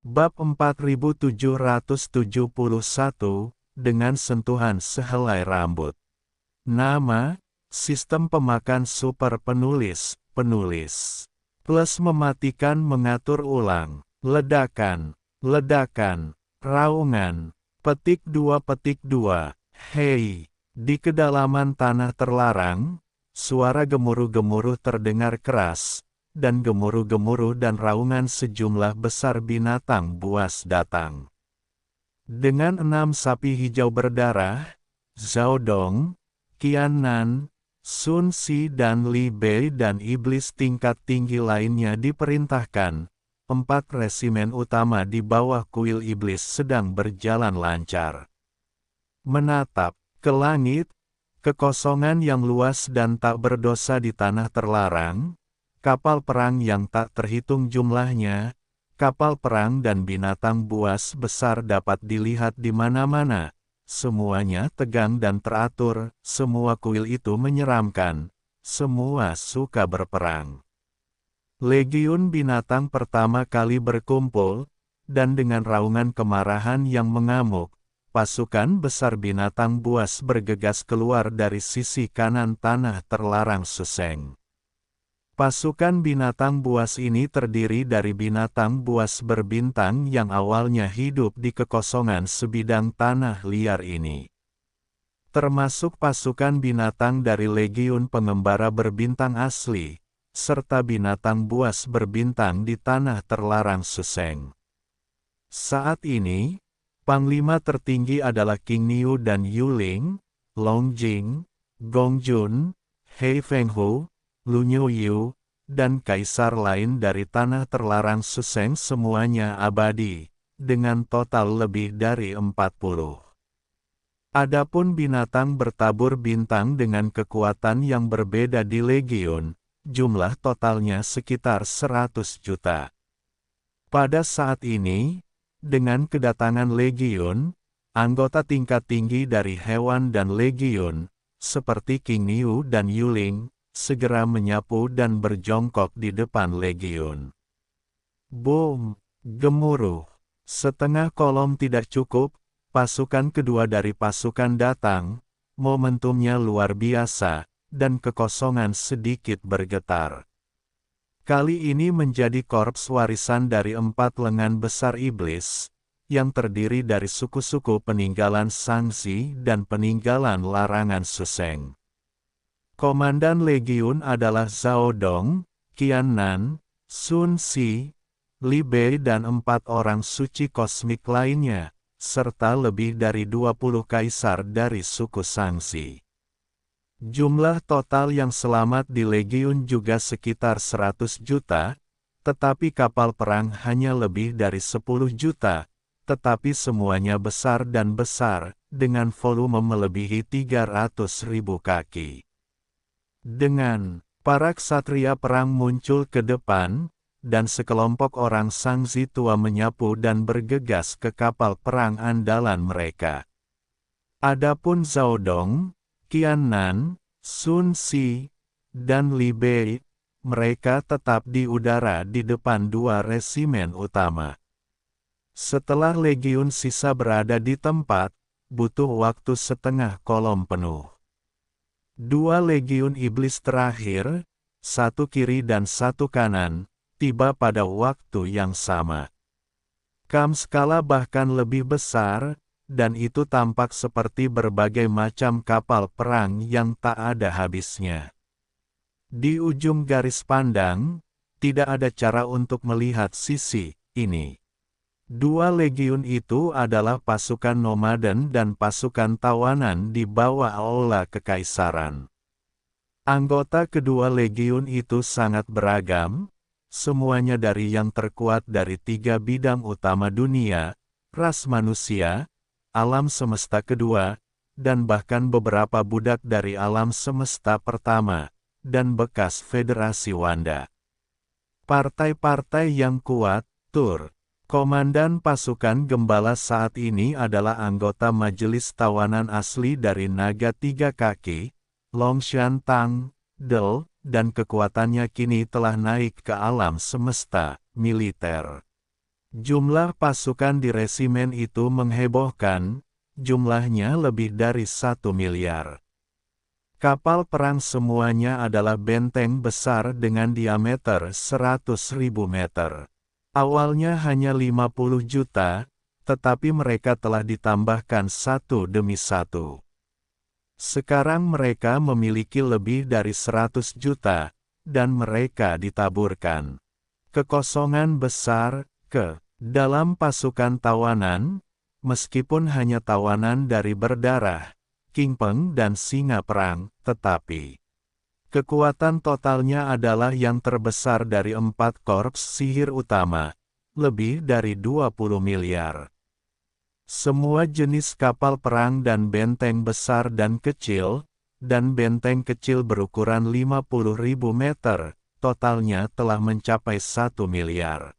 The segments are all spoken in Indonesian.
Bab 4771, dengan sentuhan sehelai rambut. Nama, sistem pemakan super penulis, Plus mematikan mengatur ulang, ledakan, raungan, petik 2. Hei, di kedalaman tanah terlarang, suara gemuruh-gemuruh terdengar keras, dan gemuruh-gemuruh dan raungan sejumlah besar binatang buas datang. Dengan 6 sapi hijau berdarah, Zhao Dong, Qian Nan, Sun Si dan Li Bei dan iblis tingkat tinggi lainnya diperintahkan. 4 resimen utama di bawah kuil iblis sedang berjalan lancar. Menatap ke langit, kekosongan yang luas dan tak berdosa di tanah terlarang, kapal perang yang tak terhitung jumlahnya, kapal perang dan binatang buas besar dapat dilihat di mana-mana. Semuanya tegang dan teratur, semua kuil itu menyeramkan, semua suka berperang. Legiun binatang pertama kali berkumpul, dan dengan raungan kemarahan yang mengamuk, pasukan besar binatang buas bergegas keluar dari sisi kanan tanah terlarang Suseng. Pasukan binatang buas ini terdiri dari binatang buas berbintang yang awalnya hidup di kekosongan sebidang tanah liar ini. Termasuk pasukan binatang dari Legiun Pengembara Berbintang asli, serta binatang buas berbintang di tanah terlarang Suseng. Saat ini, Panglima tertinggi adalah King Niu dan Yuling, Long Jing, Gong Jun, Hei Fenghu, Lu Yu, dan kaisar lain dari tanah terlarang Suseng semuanya abadi, dengan total lebih dari 40. Adapun binatang bertabur bintang dengan kekuatan yang berbeda di Legiun, jumlah totalnya sekitar 100 juta. Pada saat ini, dengan kedatangan Legiun, anggota tingkat tinggi dari hewan dan Legiun, seperti King Niu dan Yuling, segera menyapu dan berjongkok di depan Legiun. Boom! Gemuruh. Setengah kolom tidak cukup, pasukan kedua dari pasukan datang, momentumnya luar biasa, dan kekosongan sedikit bergetar. Kali ini menjadi korps warisan dari 4 lengan besar iblis, yang terdiri dari suku-suku peninggalan Shangxi dan peninggalan larangan Suseng. Komandan Legiun adalah Zhao Dong, Qian Nan, Sun Si, Li Bei dan 4 orang suci kosmik lainnya, serta lebih dari 20 kaisar dari suku Shangxi. Jumlah total yang selamat di Legiun juga sekitar 100 juta, tetapi kapal perang hanya lebih dari 10 juta, tetapi semuanya besar dan besar, dengan volume melebihi 300.000 kaki. Dengan para ksatria perang muncul ke depan, dan sekelompok orang Shangxi tua menyapu dan bergegas ke kapal perang andalan mereka. Adapun Zhao Dong, Qian Nan, Sun Si, dan Li Bei, mereka tetap di udara di depan 2 resimen utama. Setelah legiun sisa berada di tempat, butuh waktu setengah kolom penuh. 2 legiun iblis terakhir, 1 kiri dan 1 kanan, tiba pada waktu yang sama. Skala bahkan lebih besar, dan itu tampak seperti berbagai macam kapal perang yang tak ada habisnya. Di ujung garis pandang, tidak ada cara untuk melihat sisi ini. 2 legiun itu adalah pasukan nomaden dan pasukan tawanan di bawah aula kekaisaran. Anggota kedua legiun itu sangat beragam, semuanya dari yang terkuat dari 3 bidang utama dunia, ras manusia, alam semesta kedua, dan bahkan beberapa budak dari alam semesta pertama, dan bekas Federasi Wanda. Partai-partai yang kuat, Tur. Komandan pasukan gembala saat ini adalah anggota majelis tawanan asli dari naga 3 kaki, Longshan Tang, Del, dan kekuatannya kini telah naik ke alam semesta, militer. Jumlah pasukan di resimen itu menghebohkan, jumlahnya lebih dari 1 miliar. Kapal perang semuanya adalah benteng besar dengan diameter 100.000 meter. Awalnya hanya 50 juta, tetapi mereka telah ditambahkan satu demi satu. Sekarang mereka memiliki lebih dari 100 juta, dan mereka ditaburkan. Kekosongan besar, ke dalam pasukan tawanan, meskipun hanya tawanan dari berdarah, King Peng dan singa perang, tetapi kekuatan totalnya adalah yang terbesar dari 4 korps sihir utama, lebih dari 20 miliar. Semua jenis kapal perang dan benteng besar dan kecil, dan benteng kecil berukuran 50.000 meter, totalnya telah mencapai 1 miliar.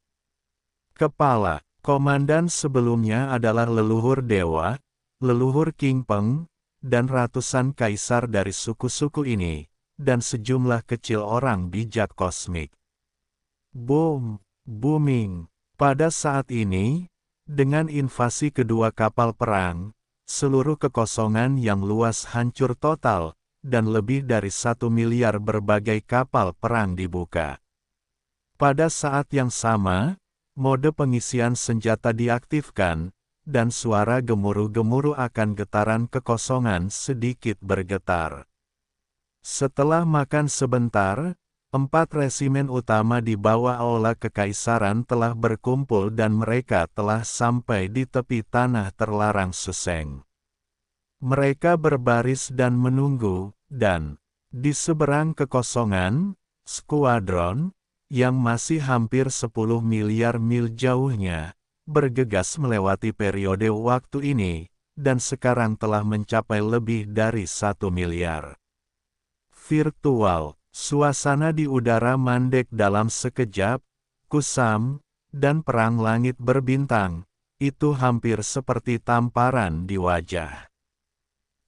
Kepala komandan sebelumnya adalah leluhur dewa, leluhur King Peng, dan ratusan kaisar dari suku-suku ini, dan sejumlah kecil orang bijak kosmik. Boom, booming. Pada saat ini, dengan invasi kedua kapal perang, seluruh kekosongan yang luas hancur total, dan lebih dari 1 miliar berbagai kapal perang dibuka. Pada saat yang sama, mode pengisian senjata diaktifkan, dan suara gemuruh-gemuruh akan getaran kekosongan sedikit bergetar. Setelah makan sebentar, 4 resimen utama di bawah aula kekaisaran telah berkumpul dan mereka telah sampai di tepi tanah terlarang Suseng. Mereka berbaris dan menunggu, dan di seberang kekosongan, skuadron, yang masih hampir 10 miliar mil jauhnya, bergegas melewati periode waktu ini, dan sekarang telah mencapai lebih dari 1 miliar. Virtual, suasana di udara mandek dalam sekejap, kusam, dan perang langit berbintang, itu hampir seperti tamparan di wajah.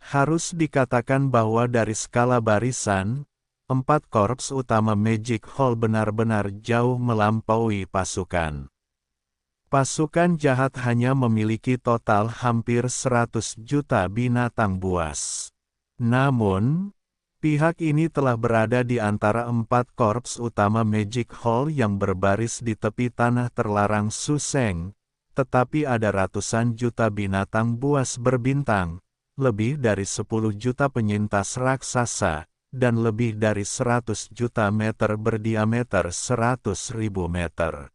Harus dikatakan bahwa dari skala barisan, 4 korps utama Magic Hall benar-benar jauh melampaui pasukan. Pasukan jahat hanya memiliki total hampir 100 juta binatang buas. Namun, pihak ini telah berada di antara 4 korps utama Magic Hall yang berbaris di tepi tanah terlarang Suseng, tetapi ada ratusan juta binatang buas berbintang, lebih dari 10 juta penyintas raksasa, dan lebih dari 100 juta meter berdiameter 100.000 meter.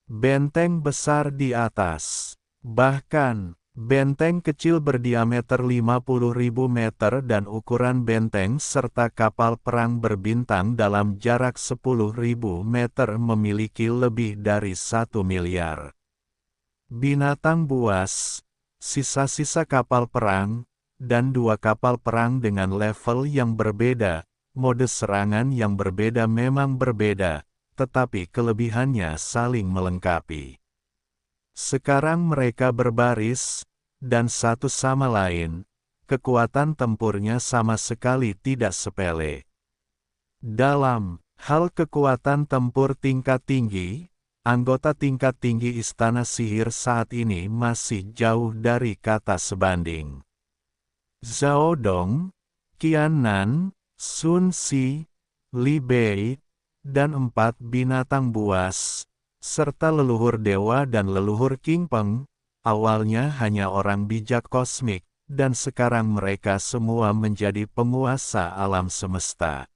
Benteng besar di atas. Bahkan, benteng kecil berdiameter 50.000 meter dan ukuran benteng serta kapal perang berbintang dalam jarak 10.000 meter memiliki lebih dari 1 miliar. Binatang buas, sisa-sisa kapal perang, dan 2 kapal perang dengan level yang berbeda, mode serangan yang berbeda memang berbeda, tetapi kelebihannya saling melengkapi. Sekarang mereka berbaris, dan satu sama lain, kekuatan tempurnya sama sekali tidak sepele. Dalam hal kekuatan tempur tingkat tinggi, anggota tingkat tinggi Istana Sihir saat ini masih jauh dari kata sebanding. Zhao Dong, Qian Nan, Sun Si, Li Bei, dan 4 binatang buas, serta leluhur dewa dan leluhur King Peng, awalnya hanya orang bijak kosmik, dan sekarang mereka semua menjadi penguasa alam semesta.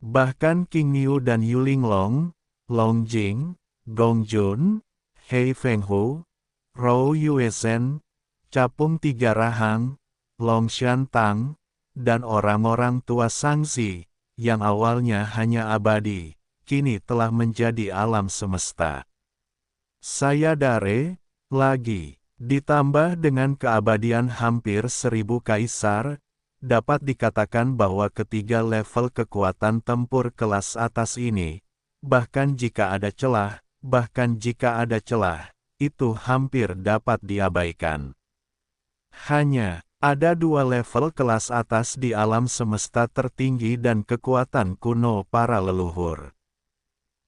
Bahkan King Niu dan Yuling Long, Long Jing, Gong Jun, Hei Fenghu, Rou Yuezhen, Capung Tiga Rahang, Long Shan-tang, dan orang-orang tua Shangzi, yang awalnya hanya abadi, kini telah menjadi alam semesta. Sayadare, lagi, ditambah dengan keabadian hampir 1000 kaisar, dapat dikatakan bahwa ketiga level kekuatan tempur kelas atas ini, bahkan jika ada celah, itu hampir dapat diabaikan. Hanya ada 2 level kelas atas di alam semesta tertinggi dan kekuatan kuno para leluhur.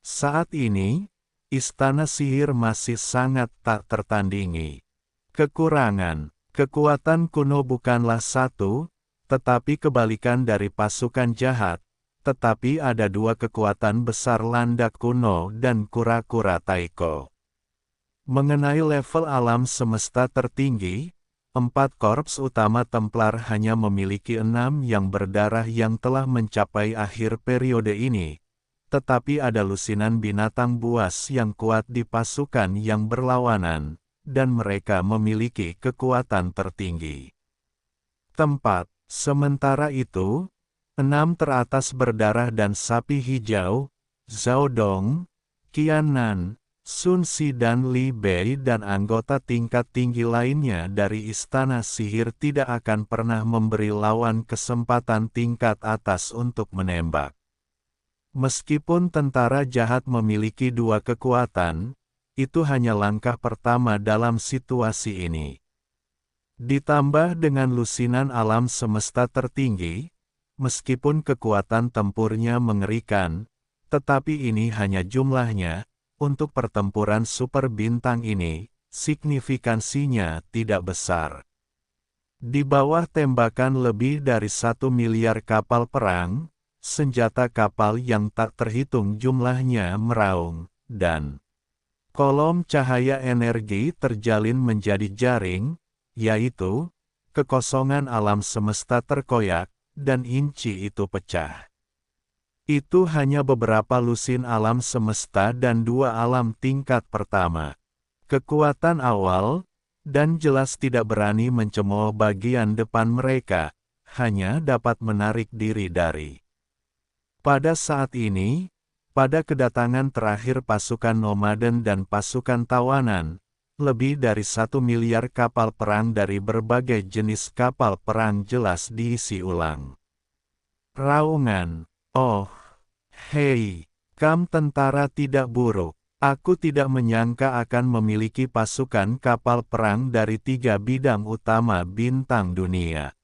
Saat ini, Istana sihir masih sangat tak tertandingi. Kekurangan, kekuatan kuno bukanlah satu, tetapi kebalikan dari pasukan jahat, tetapi ada dua kekuatan besar landak kuno dan kura-kura Taiko. Mengenai level alam semesta tertinggi, 4 korps utama Templar hanya memiliki 6 yang berdarah yang telah mencapai akhir periode ini. Tetapi ada lusinan binatang buas yang kuat di pasukan yang berlawanan, dan mereka memiliki kekuatan tertinggi. Sementara itu, 6 teratas berdarah dan sapi hijau, Zhao Dong, Qianan, Sun Si dan Li Bei dan anggota tingkat tinggi lainnya dari Istana Sihir tidak akan pernah memberi lawan kesempatan tingkat atas untuk menembak. Meskipun tentara jahat memiliki dua kekuatan, itu hanya langkah pertama dalam situasi ini. Ditambah dengan lusinan alam semesta tertinggi, meskipun kekuatan tempurnya mengerikan, tetapi ini hanya jumlahnya, untuk pertempuran super bintang ini, signifikansinya tidak besar. Di bawah tembakan lebih dari 1 miliar kapal perang, senjata kapal yang tak terhitung jumlahnya meraung, dan kolom cahaya energi terjalin menjadi jaring, yaitu, kekosongan alam semesta terkoyak, dan inci itu pecah. Itu hanya beberapa lusin alam semesta dan 2 alam tingkat pertama. Kekuatan awal, dan jelas tidak berani mencemooh bagian depan mereka, hanya dapat menarik diri dari. Pada saat ini, pada kedatangan terakhir pasukan nomaden dan pasukan tawanan, lebih dari 1 miliar kapal perang dari berbagai jenis kapal perang jelas diisi ulang. Raungan, "Oh, hei, kam tentara tidak buruk. Aku tidak menyangka akan memiliki pasukan kapal perang dari 3 bidang utama bintang dunia.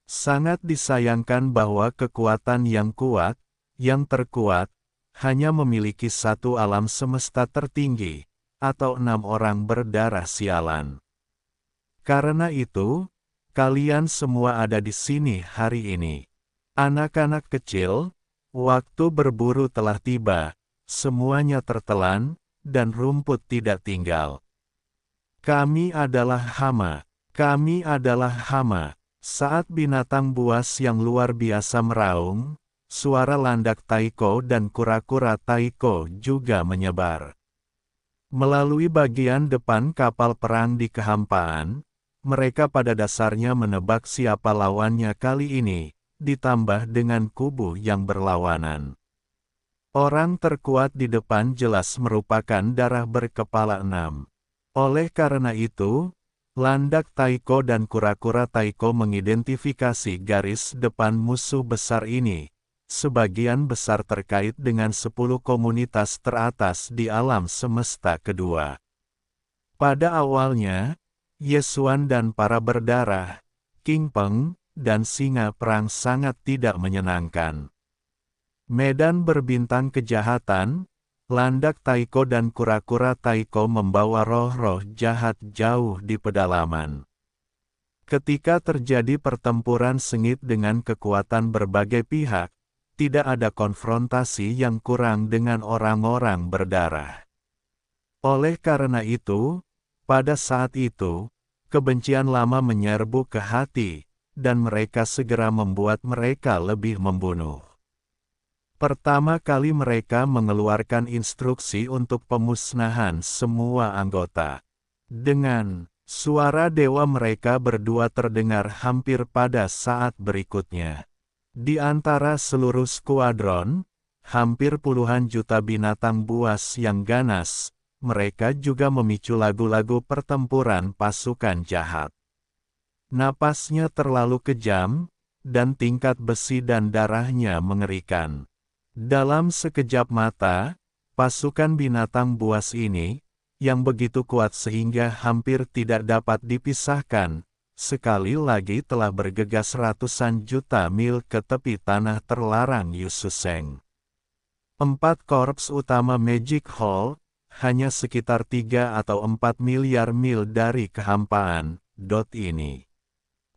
Sangat disayangkan bahwa kekuatan yang kuat, yang terkuat, hanya memiliki 1 alam semesta tertinggi, atau 6 orang berdarah sialan. Karena itu, kalian semua ada di sini hari ini. Anak-anak kecil, waktu berburu telah tiba, semuanya tertelan, dan rumput tidak tinggal. Kami adalah hama, kami adalah hama." Saat binatang buas yang luar biasa meraung, suara landak Taiko dan kura-kura Taiko juga menyebar. Melalui bagian depan kapal perang di kehampaan, mereka pada dasarnya menebak siapa lawannya kali ini, ditambah dengan kubu yang berlawanan. Orang terkuat di depan jelas merupakan darah berkepala 6. Oleh karena itu, landak Taiko dan kura-kura Taiko mengidentifikasi garis depan musuh besar ini, sebagian besar terkait dengan 10 komunitas teratas di alam semesta kedua. Pada awalnya, Yesuan dan para berdarah, King Peng, dan singa perang sangat tidak menyenangkan. Medan berbintang kejahatan, landak Taiko dan kura-kura Taiko membawa roh-roh jahat jauh di pedalaman. Ketika terjadi pertempuran sengit dengan kekuatan berbagai pihak, tidak ada konfrontasi yang kurang dengan orang-orang berdarah. Oleh karena itu, pada saat itu, kebencian lama menyerbu ke hati, dan mereka segera membuat mereka lebih membunuh. Pertama kali mereka mengeluarkan instruksi untuk pemusnahan semua anggota. Dengan suara dewa mereka berdua terdengar hampir pada saat berikutnya. Di antara seluruh skuadron, hampir puluhan juta binatang buas yang ganas, mereka juga memicu lagu-lagu pertempuran pasukan jahat. Napasnya terlalu kejam, dan tingkat besi dan darahnya mengerikan. Dalam sekejap mata, pasukan binatang buas ini, yang begitu kuat sehingga hampir tidak dapat dipisahkan, sekali lagi telah bergegas ratusan juta mil ke tepi tanah terlarang Yususeng. 4 korps utama Magic Hall, hanya sekitar 3 atau 4 miliar mil dari kehampaan. Ini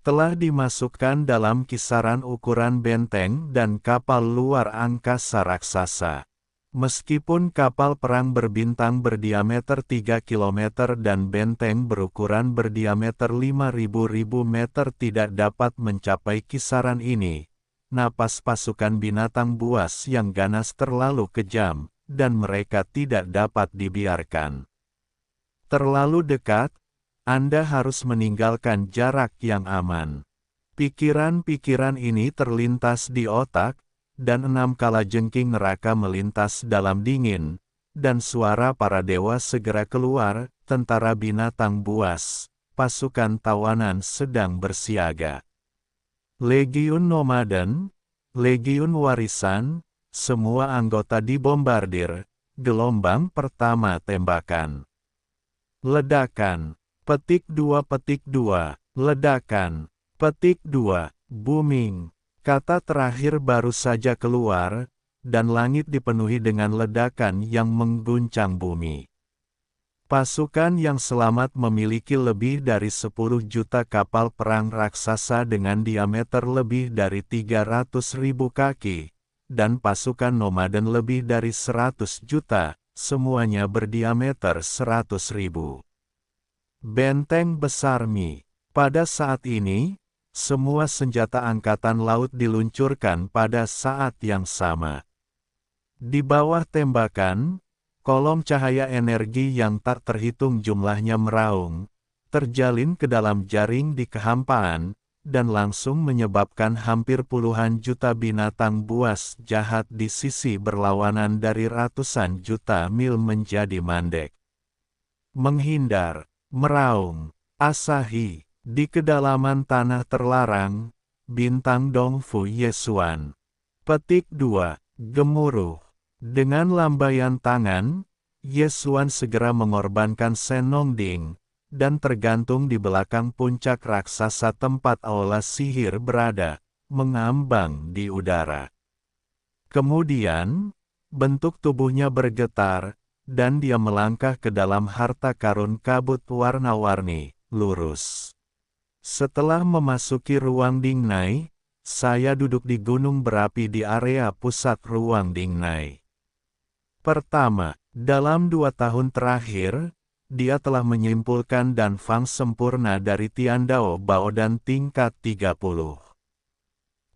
telah dimasukkan dalam kisaran ukuran benteng dan kapal luar angkasa raksasa. Meskipun kapal perang berbintang berdiameter 3 km dan benteng berukuran berdiameter 5.000 meter tidak dapat mencapai kisaran ini, napas pasukan binatang buas yang ganas terlalu kejam, dan mereka tidak dapat dibiarkan terlalu dekat. Anda harus meninggalkan jarak yang aman. Pikiran-pikiran ini terlintas di otak, dan 6 kalajengking neraka melintas dalam dingin, dan suara para dewa segera keluar. Tentara binatang buas, pasukan tawanan sedang bersiaga. Legiun nomaden, legiun warisan, semua anggota dibombardir. Gelombang pertama tembakan. Ledakan. Petik 2 ledakan. Petik 2, booming. Kata terakhir baru saja keluar, dan langit dipenuhi dengan ledakan yang mengguncang bumi. Pasukan yang selamat memiliki lebih dari 10 juta kapal perang raksasa dengan diameter lebih dari 300.000 kaki, dan pasukan nomaden lebih dari 100 juta, semuanya berdiameter 100.000. Benteng besar Mi. Pada saat ini, semua senjata angkatan laut diluncurkan pada saat yang sama. Di bawah tembakan, kolom cahaya energi yang tak terhitung jumlahnya meraung, terjalin ke dalam jaring di kehampaan, dan langsung menyebabkan hampir puluhan juta binatang buas jahat di sisi berlawanan dari ratusan juta mil menjadi mandek. Menghindar, meraung, Asahi. Di kedalaman tanah terlarang, bintang Dongfu Yesuan. Petik 2, gemuruh. Dengan lambaian tangan, Yesuan segera mengorbankan Senongding, dan tergantung di belakang puncak raksasa tempat aula sihir berada, mengambang di udara. Kemudian, bentuk tubuhnya bergetar, dan dia melangkah ke dalam harta karun kabut warna-warni, lurus. Setelah memasuki ruang Dingnai, saya duduk di gunung berapi di area pusat ruang Dingnai. Pertama, dalam 2 tahun terakhir, dia telah menyimpulkan danfang sempurna dari Tiandao Bao dan tingkat 30.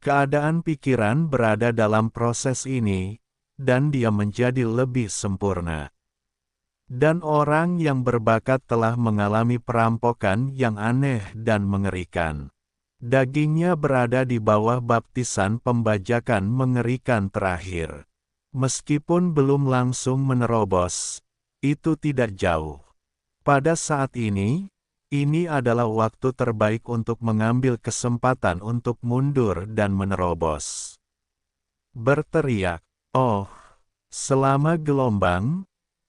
Keadaan pikiran berada dalam proses ini, dan dia menjadi lebih sempurna. Dan orang yang berbakat telah mengalami perampokan yang aneh dan mengerikan. Dagingnya berada di bawah baptisan pembajakan mengerikan terakhir. Meskipun belum langsung menerobos, itu tidak jauh. Pada saat ini adalah waktu terbaik untuk mengambil kesempatan untuk mundur dan menerobos. Berteriak, oh, selama gelombang,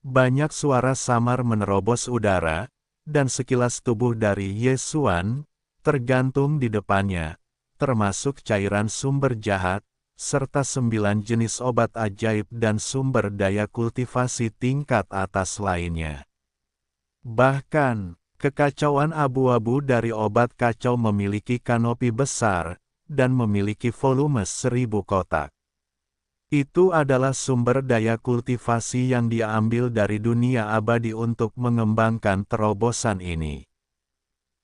banyak suara samar menerobos udara, dan sekilas tubuh dari Yesuan, tergantung di depannya, termasuk cairan sumber jahat, serta 9 jenis obat ajaib dan sumber daya kultivasi tingkat atas lainnya. Bahkan, kekacauan abu-abu dari obat kacau memiliki kanopi besar, dan memiliki volume 1000 kotak. Itu adalah sumber daya kultivasi yang dia ambil dari dunia abadi untuk mengembangkan terobosan ini.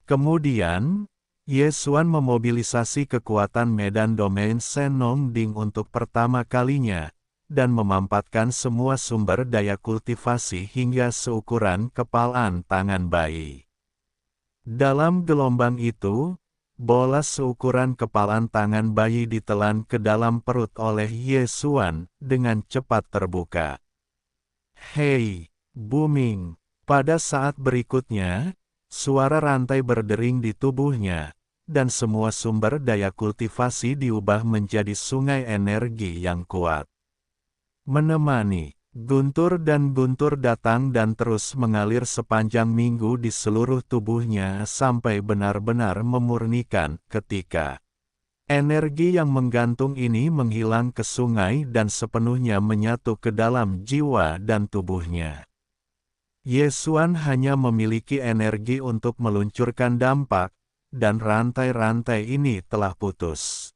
Kemudian, Yesuan memobilisasi kekuatan medan domain Senongding untuk pertama kalinya, dan memampatkan semua sumber daya kultivasi hingga seukuran kepalan tangan bayi. Dalam gelombang itu, bola seukuran kepalan tangan bayi ditelan ke dalam perut oleh Yesuan, dengan cepat terbuka. Hei, booming. Pada saat berikutnya, suara rantai berdering di tubuhnya, dan semua sumber daya kultivasi diubah menjadi sungai energi yang kuat. Menemani, guntur dan guntur datang dan terus mengalir sepanjang minggu di seluruh tubuhnya sampai benar-benar memurnikan. Ketika energi yang menggantung ini menghilang ke sungai dan sepenuhnya menyatu ke dalam jiwa dan tubuhnya. Yesuan hanya memiliki energi untuk meluncurkan dampak, dan rantai-rantai ini telah putus.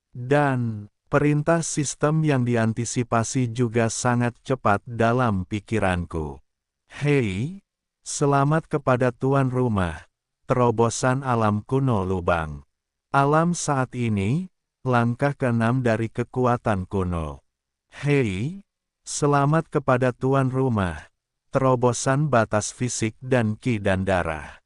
Dan, perintah sistem yang diantisipasi juga sangat cepat dalam pikiranku. Hei, selamat kepada tuan rumah, terobosan alam kuno lubang. Alam saat ini, langkah ke-6 dari kekuatan kuno. Hei, selamat kepada tuan rumah, terobosan batas fisik dan ki dan darah.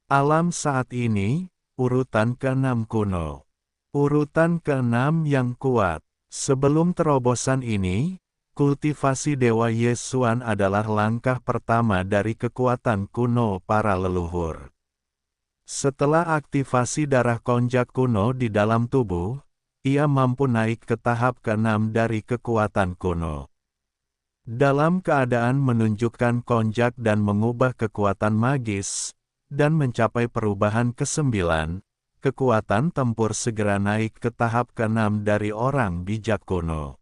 Alam saat ini, urutan ke-6 kuno. Urutan ke-6 yang kuat. Sebelum terobosan ini, kultivasi Dewa Yesuan adalah langkah pertama dari kekuatan kuno para leluhur. Setelah aktivasi darah konjak kuno di dalam tubuh, ia mampu naik ke tahap ke-6 dari kekuatan kuno. Dalam keadaan menunjukkan konjak dan mengubah kekuatan magis, dan mencapai perubahan ke-9, kekuatan tempur segera naik ke tahap ke-6 dari orang bijak kuno.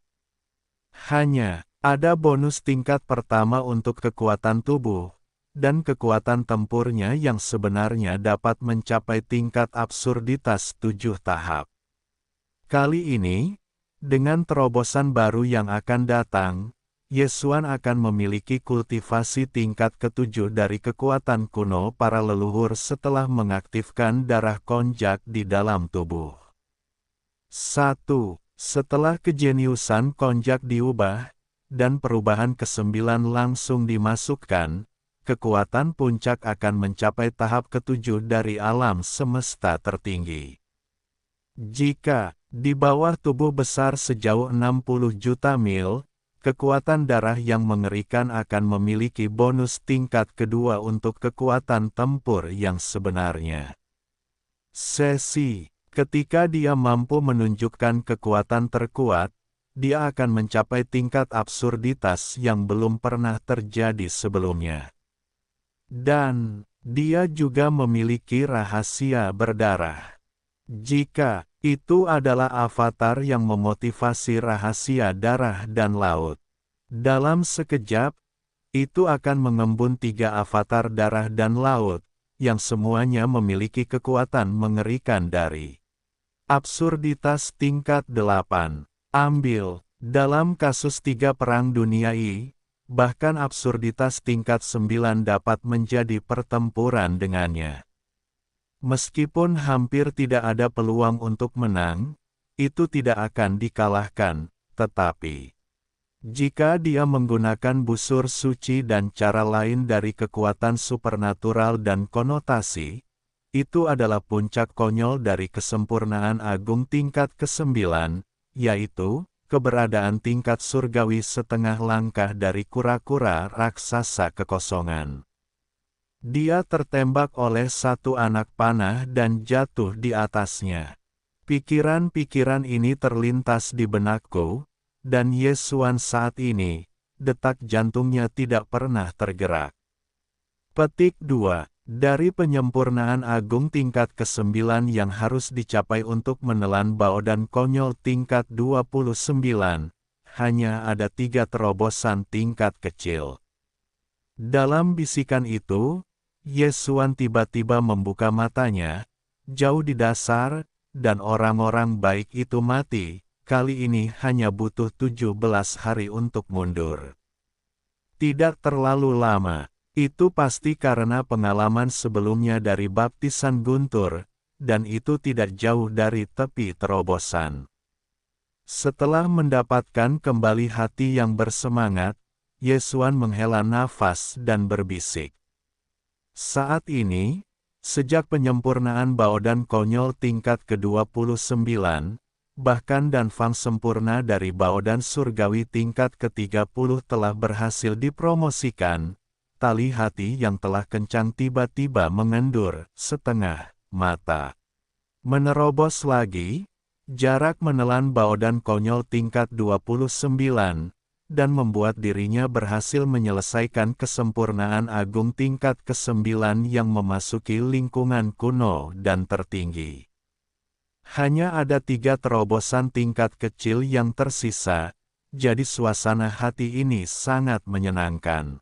Hanya, ada bonus tingkat pertama untuk kekuatan tubuh, dan kekuatan tempurnya yang sebenarnya dapat mencapai tingkat absurditas 7 tahap. Kali ini, dengan terobosan baru yang akan datang, Yesuan akan memiliki kultivasi tingkat ke-7 dari kekuatan kuno para leluhur setelah mengaktifkan darah konjak di dalam tubuh. 1. Setelah kejeniusan konjak diubah, dan perubahan ke-9 langsung dimasukkan, kekuatan puncak akan mencapai tahap ke-7 dari alam semesta tertinggi. Jika, di bawah tubuh besar sejauh 60 juta mil, kekuatan darah yang mengerikan akan memiliki bonus tingkat kedua untuk kekuatan tempur yang sebenarnya. Sesi, ketika dia mampu menunjukkan kekuatan terkuat, dia akan mencapai tingkat absurditas yang belum pernah terjadi sebelumnya. Dan, dia juga memiliki rahasia berdarah. Jika itu adalah avatar yang memotivasi rahasia darah dan laut. Dalam sekejap, itu akan mengembun 3 avatar darah dan laut, yang semuanya memiliki kekuatan mengerikan dari absurditas tingkat 8. Ambil, dalam kasus 3 perang dunia bahkan absurditas tingkat 9 dapat menjadi pertempuran dengannya. Meskipun hampir tidak ada peluang untuk menang, itu tidak akan dikalahkan, tetapi jika dia menggunakan busur suci dan cara lain dari kekuatan supernatural dan konotasi, itu adalah puncak konyol dari kesempurnaan agung tingkat ke-9, yaitu keberadaan tingkat surgawi setengah langkah dari kura-kura raksasa kekosongan. Dia tertembak oleh satu anak panah dan jatuh di atasnya. Pikiran-pikiran ini terlintas di benakku, dan Yesuan saat ini, detak jantungnya tidak pernah tergerak. Petik 2. Dari penyempurnaan agung tingkat ke-9 yang harus dicapai untuk menelan baodan konyol tingkat 29, hanya ada 3 terobosan tingkat kecil. Dalam bisikan itu, Yesuan tiba-tiba membuka matanya, jauh di dasar, dan orang-orang baik itu mati, kali ini hanya butuh 17 hari untuk mundur. Tidak terlalu lama, itu pasti karena pengalaman sebelumnya dari baptisan Guntur, dan itu tidak jauh dari tepi terobosan. Setelah mendapatkan kembali hati yang bersemangat, Yesuan menghela nafas dan berbisik. Saat ini, sejak penyempurnaan baodan konyol tingkat ke-29, bahkan dan fang sempurna dari baodan surgawi tingkat ke-30 telah berhasil dipromosikan, tali hati yang telah kencang tiba-tiba mengendur setengah mata. Menerobos lagi, jarak menelan baodan konyol tingkat 29, dan membuat dirinya berhasil menyelesaikan kesempurnaan agung tingkat ke-9 yang memasuki lingkungan kuno dan tertinggi. Hanya ada 3 terobosan tingkat kecil yang tersisa, jadi suasana hati ini sangat menyenangkan.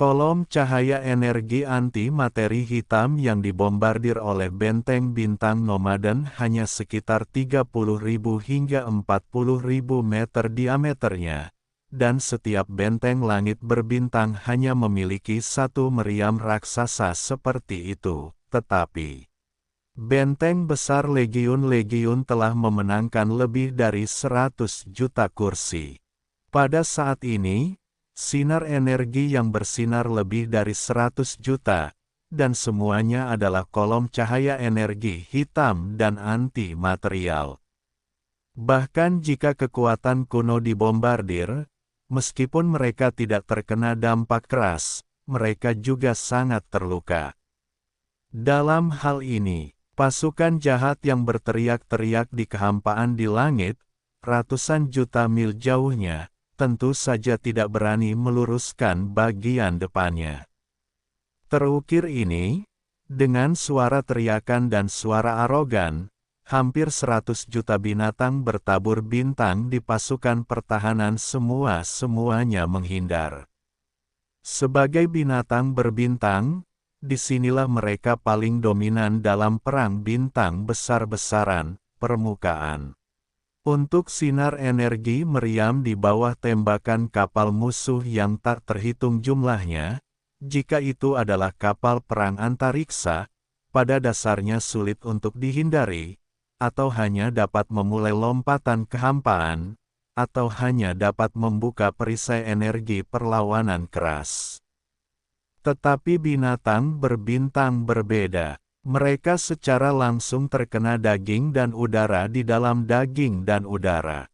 Kolom cahaya energi anti-materi hitam yang dibombardir oleh benteng bintang nomaden hanya sekitar 30.000 hingga 40.000 meter diameternya, dan setiap benteng langit berbintang hanya memiliki satu meriam raksasa seperti itu. Tetapi, benteng besar legiun-legiun telah memenangkan lebih dari 100 juta kursi. Pada saat ini, sinar energi yang bersinar lebih dari 100 juta, dan semuanya adalah kolom cahaya energi hitam dan anti-material. Bahkan jika kekuatan kuno dibombardir, meskipun mereka tidak terkena dampak keras, mereka juga sangat terluka. Dalam hal ini, pasukan jahat yang berteriak-teriak di kehampaan di langit, ratusan juta mil jauhnya, tentu saja tidak berani meluruskan bagian depannya. Terukir ini, dengan suara teriakan dan suara arogan, hampir 100 juta binatang bertabur bintang di pasukan pertahanan semuanya menghindar. Sebagai binatang berbintang, disinilah mereka paling dominan dalam perang bintang besar-besaran, permukaan. Untuk sinar energi meriam di bawah tembakan kapal musuh yang tak terhitung jumlahnya, jika itu adalah kapal perang antariksa, pada dasarnya sulit untuk dihindari, atau hanya dapat memulai lompatan kehampaan, atau hanya dapat membuka perisai energi perlawanan keras. Tetapi binatang berbintang berbeda. Mereka secara langsung terkena daging dan udara di dalam daging dan udara.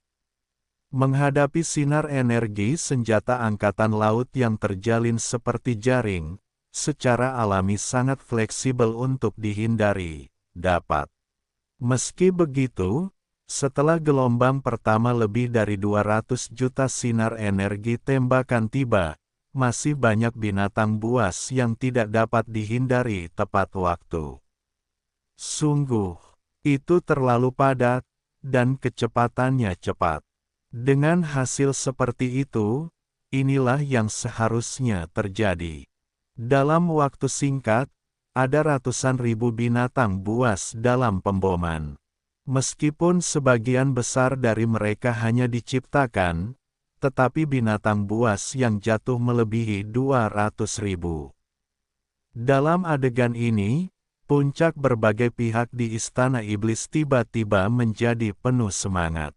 Menghadapi sinar energi senjata angkatan laut yang terjalin seperti jaring, secara alami sangat fleksibel untuk dihindari, dapat. Meski begitu, setelah gelombang pertama lebih dari 200 juta sinar energi tembakan tiba, masih banyak binatang buas yang tidak dapat dihindari tepat waktu. Sungguh, itu terlalu padat, dan kecepatannya cepat. Dengan hasil seperti itu, inilah yang seharusnya terjadi. Dalam waktu singkat, ada ratusan ribu binatang buas dalam pemboman. Meskipun sebagian besar dari mereka hanya diciptakan, tetapi binatang buas yang jatuh melebihi 200.000. Dalam adegan ini, puncak berbagai pihak di Istana Iblis tiba-tiba menjadi penuh semangat.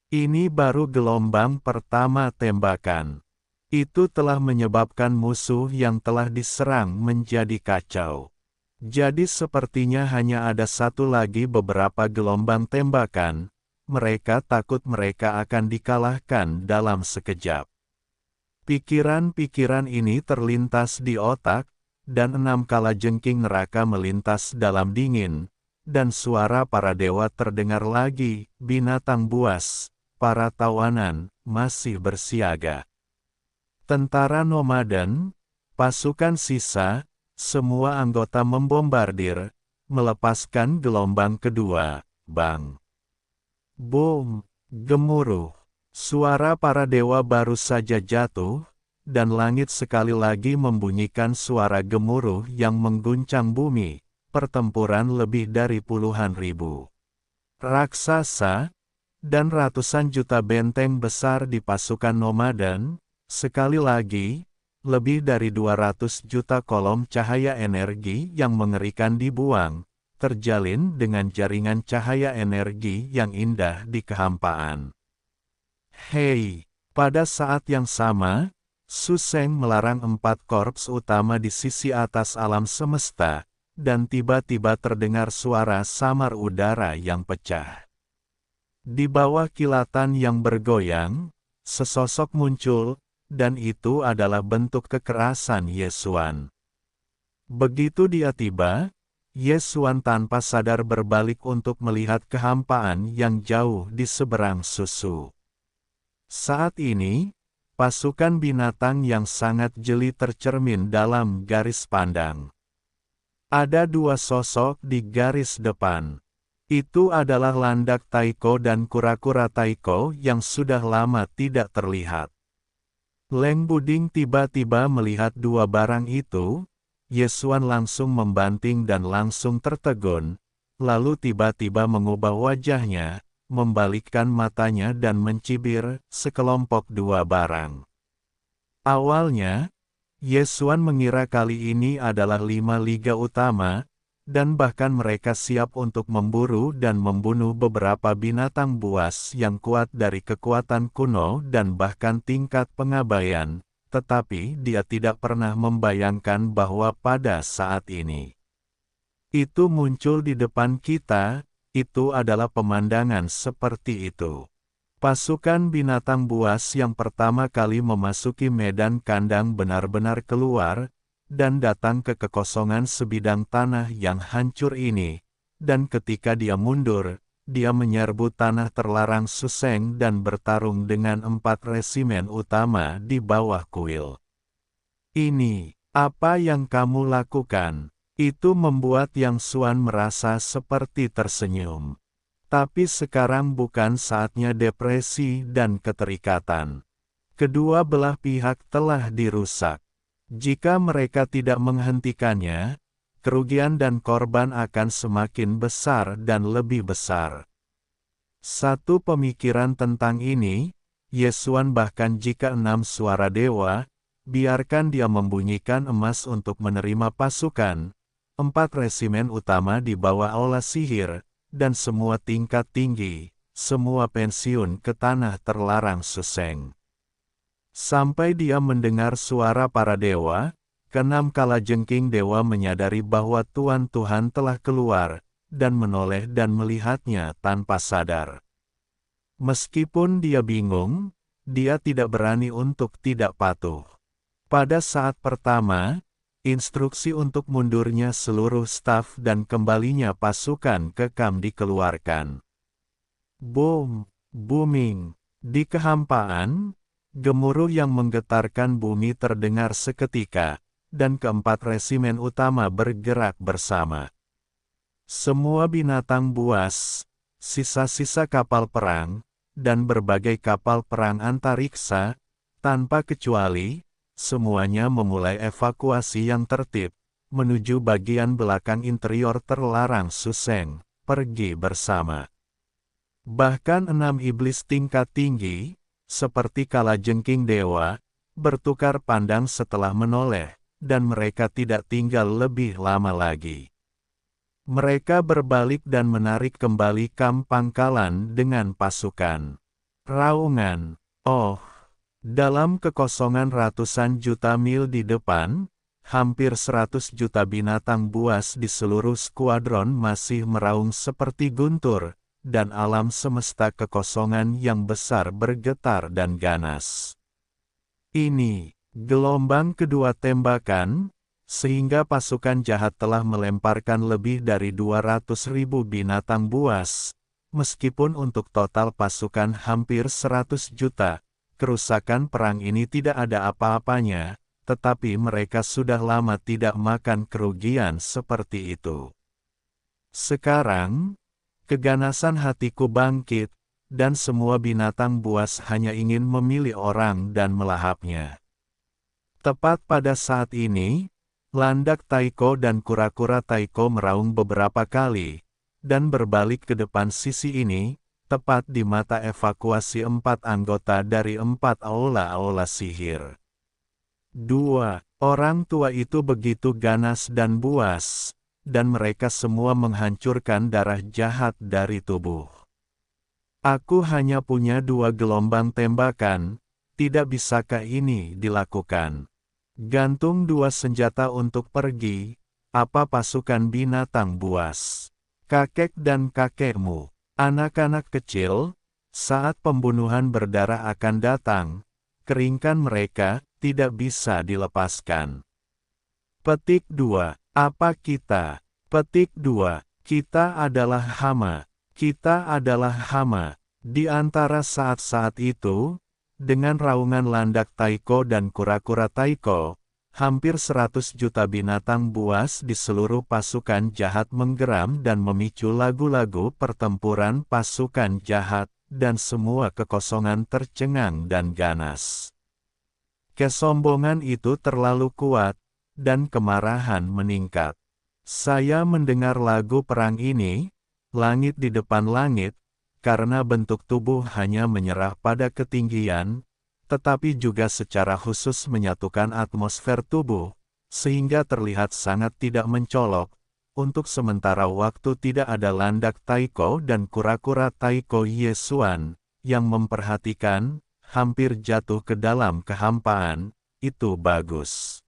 Ini baru gelombang pertama tembakan. Itu telah menyebabkan musuh yang telah diserang menjadi kacau. Jadi sepertinya hanya ada satu lagi beberapa gelombang tembakan. Mereka takut mereka akan dikalahkan dalam sekejap. Pikiran-pikiran ini terlintas di otak, dan 6 kalajengking neraka melintas dalam dingin, dan suara para dewa terdengar lagi, binatang buas, para tawanan, masih bersiaga. Tentara nomaden, pasukan sisa, semua anggota membombardir, melepaskan gelombang kedua, bang. Boom, gemuruh. Suara para dewa baru saja jatuh, dan langit sekali lagi membunyikan suara gemuruh yang mengguncang bumi. Pertempuran lebih dari puluhan ribu raksasa, dan ratusan juta benteng besar di pasukan nomaden. Sekali lagi, lebih dari 200 juta kolom cahaya energi yang mengerikan dibuang, terjalin dengan jaringan cahaya energi yang indah di kehampaan. Hei, pada saat yang sama, Su Sheng melarang 4 korps utama di sisi atas alam semesta, dan tiba-tiba terdengar suara samar udara yang pecah. Di bawah kilatan yang bergoyang, sesosok muncul, dan itu adalah bentuk kekerasan Yesuan. Begitu dia tiba, Yesuan tanpa sadar berbalik untuk melihat kehampaan yang jauh di seberang susu. Saat ini, pasukan binatang yang sangat jeli tercermin dalam garis pandang. Ada 2 sosok di garis depan. Itu adalah landak Taiko dan kura-kura Taiko yang sudah lama tidak terlihat. Leng Buding tiba-tiba melihat dua barang itu, Yesuan langsung membanting dan langsung tertegun, lalu tiba-tiba mengubah wajahnya, membalikkan matanya dan mencibir sekelompok dua barang. Awalnya, Yesuan mengira kali ini adalah 5 liga utama, dan bahkan mereka siap untuk memburu dan membunuh beberapa binatang buas yang kuat dari kekuatan kuno dan bahkan tingkat pengabaian, tetapi dia tidak pernah membayangkan bahwa pada saat ini itu muncul di depan kita. Itu adalah pemandangan seperti itu. Pasukan binatang buas yang pertama kali memasuki medan kandang benar-benar keluar, dan datang ke kekosongan sebidang tanah yang hancur ini, dan ketika dia mundur, dia menyerbu tanah terlarang Suseng dan bertarung dengan 4 resimen utama di bawah kuil. Ini, apa yang kamu lakukan? Itu membuat Yang Xuan merasa seperti tersenyum. Tapi sekarang bukan saatnya depresi dan keterikatan. Kedua belah pihak telah dirusak. Jika mereka tidak menghentikannya, kerugian dan korban akan semakin besar dan lebih besar. Satu pemikiran tentang ini, Yesuan bahkan jika 6 suara dewa, biarkan dia membunyikan emas untuk menerima pasukan, 4 resimen utama di bawah aula sihir, dan semua tingkat tinggi, semua pensiun ke tanah terlarang Suseng. Sampai dia mendengar suara para dewa, keenam kalajengking dewa menyadari bahwa Tuhan telah keluar, dan menoleh dan melihatnya tanpa sadar. Meskipun dia bingung, dia tidak berani untuk tidak patuh. Pada saat pertama, instruksi untuk mundurnya seluruh staf dan kembalinya pasukan ke Kam dikeluarkan. Boom, booming. Di kehampaan, gemuruh yang menggetarkan bumi terdengar seketika, dan keempat resimen utama bergerak bersama. Semua binatang buas, sisa-sisa kapal perang, dan berbagai kapal perang antariksa, tanpa kecuali, semuanya memulai evakuasi yang tertib, menuju bagian belakang interior terlarang Suseng, pergi bersama. Bahkan 6 iblis tingkat tinggi, seperti kalajengking dewa, bertukar pandang setelah menoleh, dan mereka tidak tinggal lebih lama lagi. Mereka berbalik dan menarik kembali Kam pangkalan dengan pasukan. Raungan, oh! Dalam kekosongan ratusan juta mil di depan, hampir 100 juta binatang buas di seluruh skuadron masih meraung seperti guntur, dan alam semesta kekosongan yang besar bergetar dan ganas. Ini, gelombang kedua tembakan, sehingga pasukan jahat telah melemparkan lebih dari 200.000 binatang buas, meskipun untuk total pasukan hampir 100 juta. Kerusakan perang ini tidak ada apa-apanya, tetapi mereka sudah lama tidak makan kerugian seperti itu. Sekarang, keganasan hatiku bangkit, dan semua binatang buas hanya ingin memilih orang dan melahapnya. Tepat pada saat ini, landak Taiko dan kura-kura Taiko meraung beberapa kali, dan berbalik ke depan sisi ini, tepat di mata evakuasi 4 anggota dari 4 aula-aula sihir. 2 orang tua itu begitu ganas dan buas, dan mereka semua menghancurkan darah jahat dari tubuh. Aku hanya punya 2 gelombang tembakan, tidak bisakah ini dilakukan? Gantung 2 senjata untuk pergi, apa pasukan binatang buas? Kakek dan kakekmu. Anak-anak kecil, saat pembunuhan berdarah akan datang, keringkan mereka, tidak bisa dilepaskan. Petik 2. Apa kita? Petik 2. Kita adalah hama. Kita adalah hama. Di antara saat-saat itu, dengan raungan landak Taiko dan kura-kura Taiko, hampir 100 juta binatang buas di seluruh pasukan jahat menggeram dan memicu lagu-lagu pertempuran pasukan jahat, dan semua kekosongan tercengang dan ganas. Kesombongan itu terlalu kuat, dan kemarahan meningkat. Saya mendengar lagu perang ini, langit di depan langit, karena bentuk tubuh hanya menyerah pada ketinggian, tetapi juga secara khusus menyatukan atmosfer tubuh, sehingga terlihat sangat tidak mencolok. Untuk sementara waktu tidak ada landak taiko dan kura-kura taiko Yesuan, yang memperhatikan, hampir jatuh ke dalam kehampaan, itu bagus.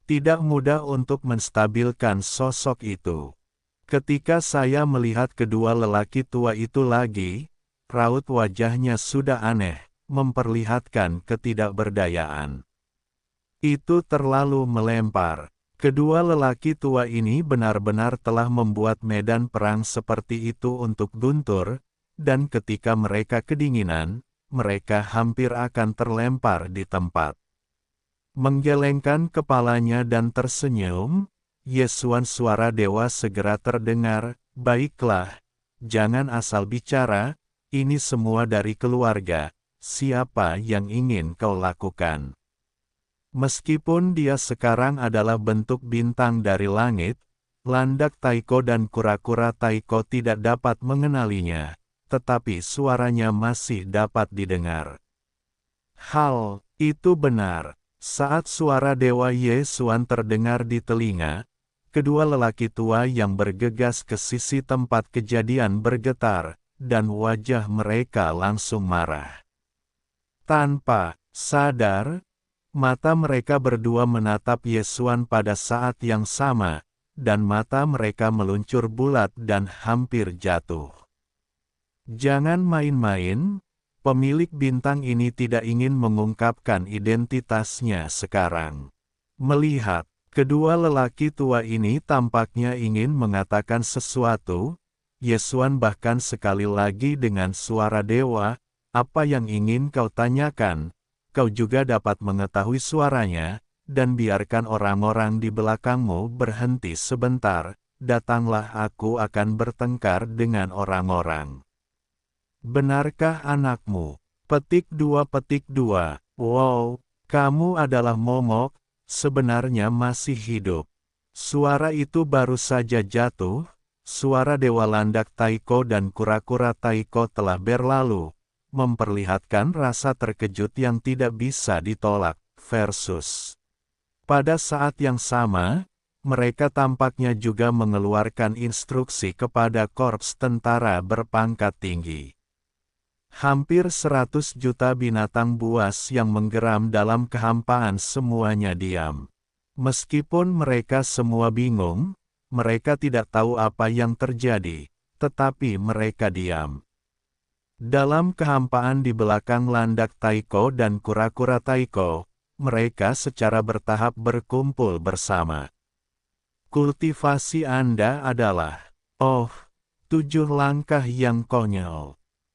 Tidak mudah untuk menstabilkan sosok itu. Ketika saya melihat kedua lelaki tua itu lagi, raut wajahnya sudah aneh, memperlihatkan ketidakberdayaan. Itu terlalu melempar. Kedua lelaki tua ini benar-benar telah membuat medan perang seperti itu untuk Guntur, dan ketika mereka kedinginan, mereka hampir akan terlempar di tempat. Menggelengkan kepalanya dan tersenyum, Yesuan suara dewa segera terdengar, "Baiklah, jangan asal bicara, ini semua dari keluarga, siapa yang ingin kau lakukan?" Meskipun dia sekarang adalah bentuk bintang dari langit, landak taiko dan kura-kura taiko tidak dapat mengenalinya, tetapi suaranya masih dapat didengar. Hal itu benar. Saat suara Dewa Yesuan terdengar di telinga, kedua lelaki tua yang bergegas ke sisi tempat kejadian bergetar, dan wajah mereka langsung marah. Tanpa sadar, mata mereka berdua menatap Yesuan pada saat yang sama, dan mata mereka meluncur bulat dan hampir jatuh. Jangan main-main, pemilik bintang ini tidak ingin mengungkapkan identitasnya sekarang. Melihat kedua lelaki tua ini tampaknya ingin mengatakan sesuatu, Yesuan bahkan sekali lagi dengan suara dewa, "Apa yang ingin kau tanyakan? Kau juga dapat mengetahui suaranya, dan biarkan orang-orang di belakangmu berhenti sebentar, datanglah aku akan bertengkar dengan orang-orang." Benarkah anakmu? Petik 2. Wow, kamu adalah momok, sebenarnya masih hidup. Suara itu baru saja jatuh, suara dewa landak taiko dan kura-kura taiko telah berlalu, memperlihatkan rasa terkejut yang tidak bisa ditolak, versus. Pada saat yang sama, mereka tampaknya juga mengeluarkan instruksi kepada korps tentara berpangkat tinggi. Hampir 100 juta binatang buas yang menggeram dalam kehampaan semuanya diam. Meskipun mereka semua bingung, mereka tidak tahu apa yang terjadi, tetapi mereka diam. Dalam kehampaan di belakang landak taiko dan kura-kura taiko, mereka secara bertahap berkumpul bersama. Kultivasi Anda adalah, 7 langkah yang konyol.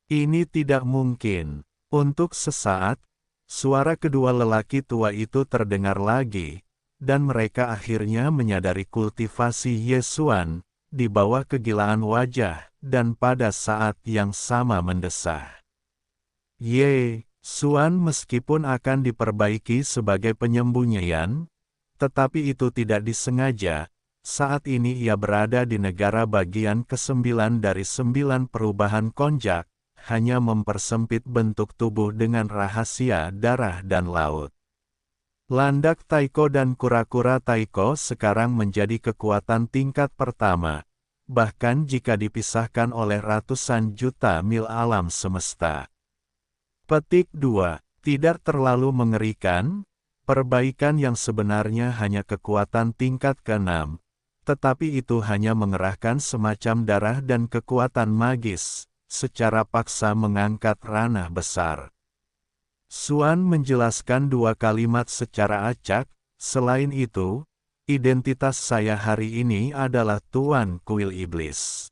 Ini tidak mungkin. Untuk sesaat, suara kedua lelaki tua itu terdengar lagi, dan mereka akhirnya menyadari kultivasi Yesuan, di bawah kegilaan wajah, dan pada saat yang sama mendesah. Yesuan meskipun akan diperbaiki sebagai penyembunyian, tetapi itu tidak disengaja. Saat ini ia berada di negara bagian ke-9 dari 9 perubahan konjak, hanya mempersempit bentuk tubuh dengan rahasia darah dan laut. Landak taiko dan kura-kura taiko sekarang menjadi kekuatan tingkat pertama, bahkan jika dipisahkan oleh ratusan juta mil alam semesta. Petik 2. Tidak terlalu mengerikan, perbaikan yang sebenarnya hanya kekuatan tingkat ke-6, tetapi itu hanya mengerahkan semacam darah dan kekuatan magis, secara paksa mengangkat ranah besar. Suan menjelaskan 2 kalimat secara acak, selain itu, identitas saya hari ini adalah Tuan Kuil Iblis.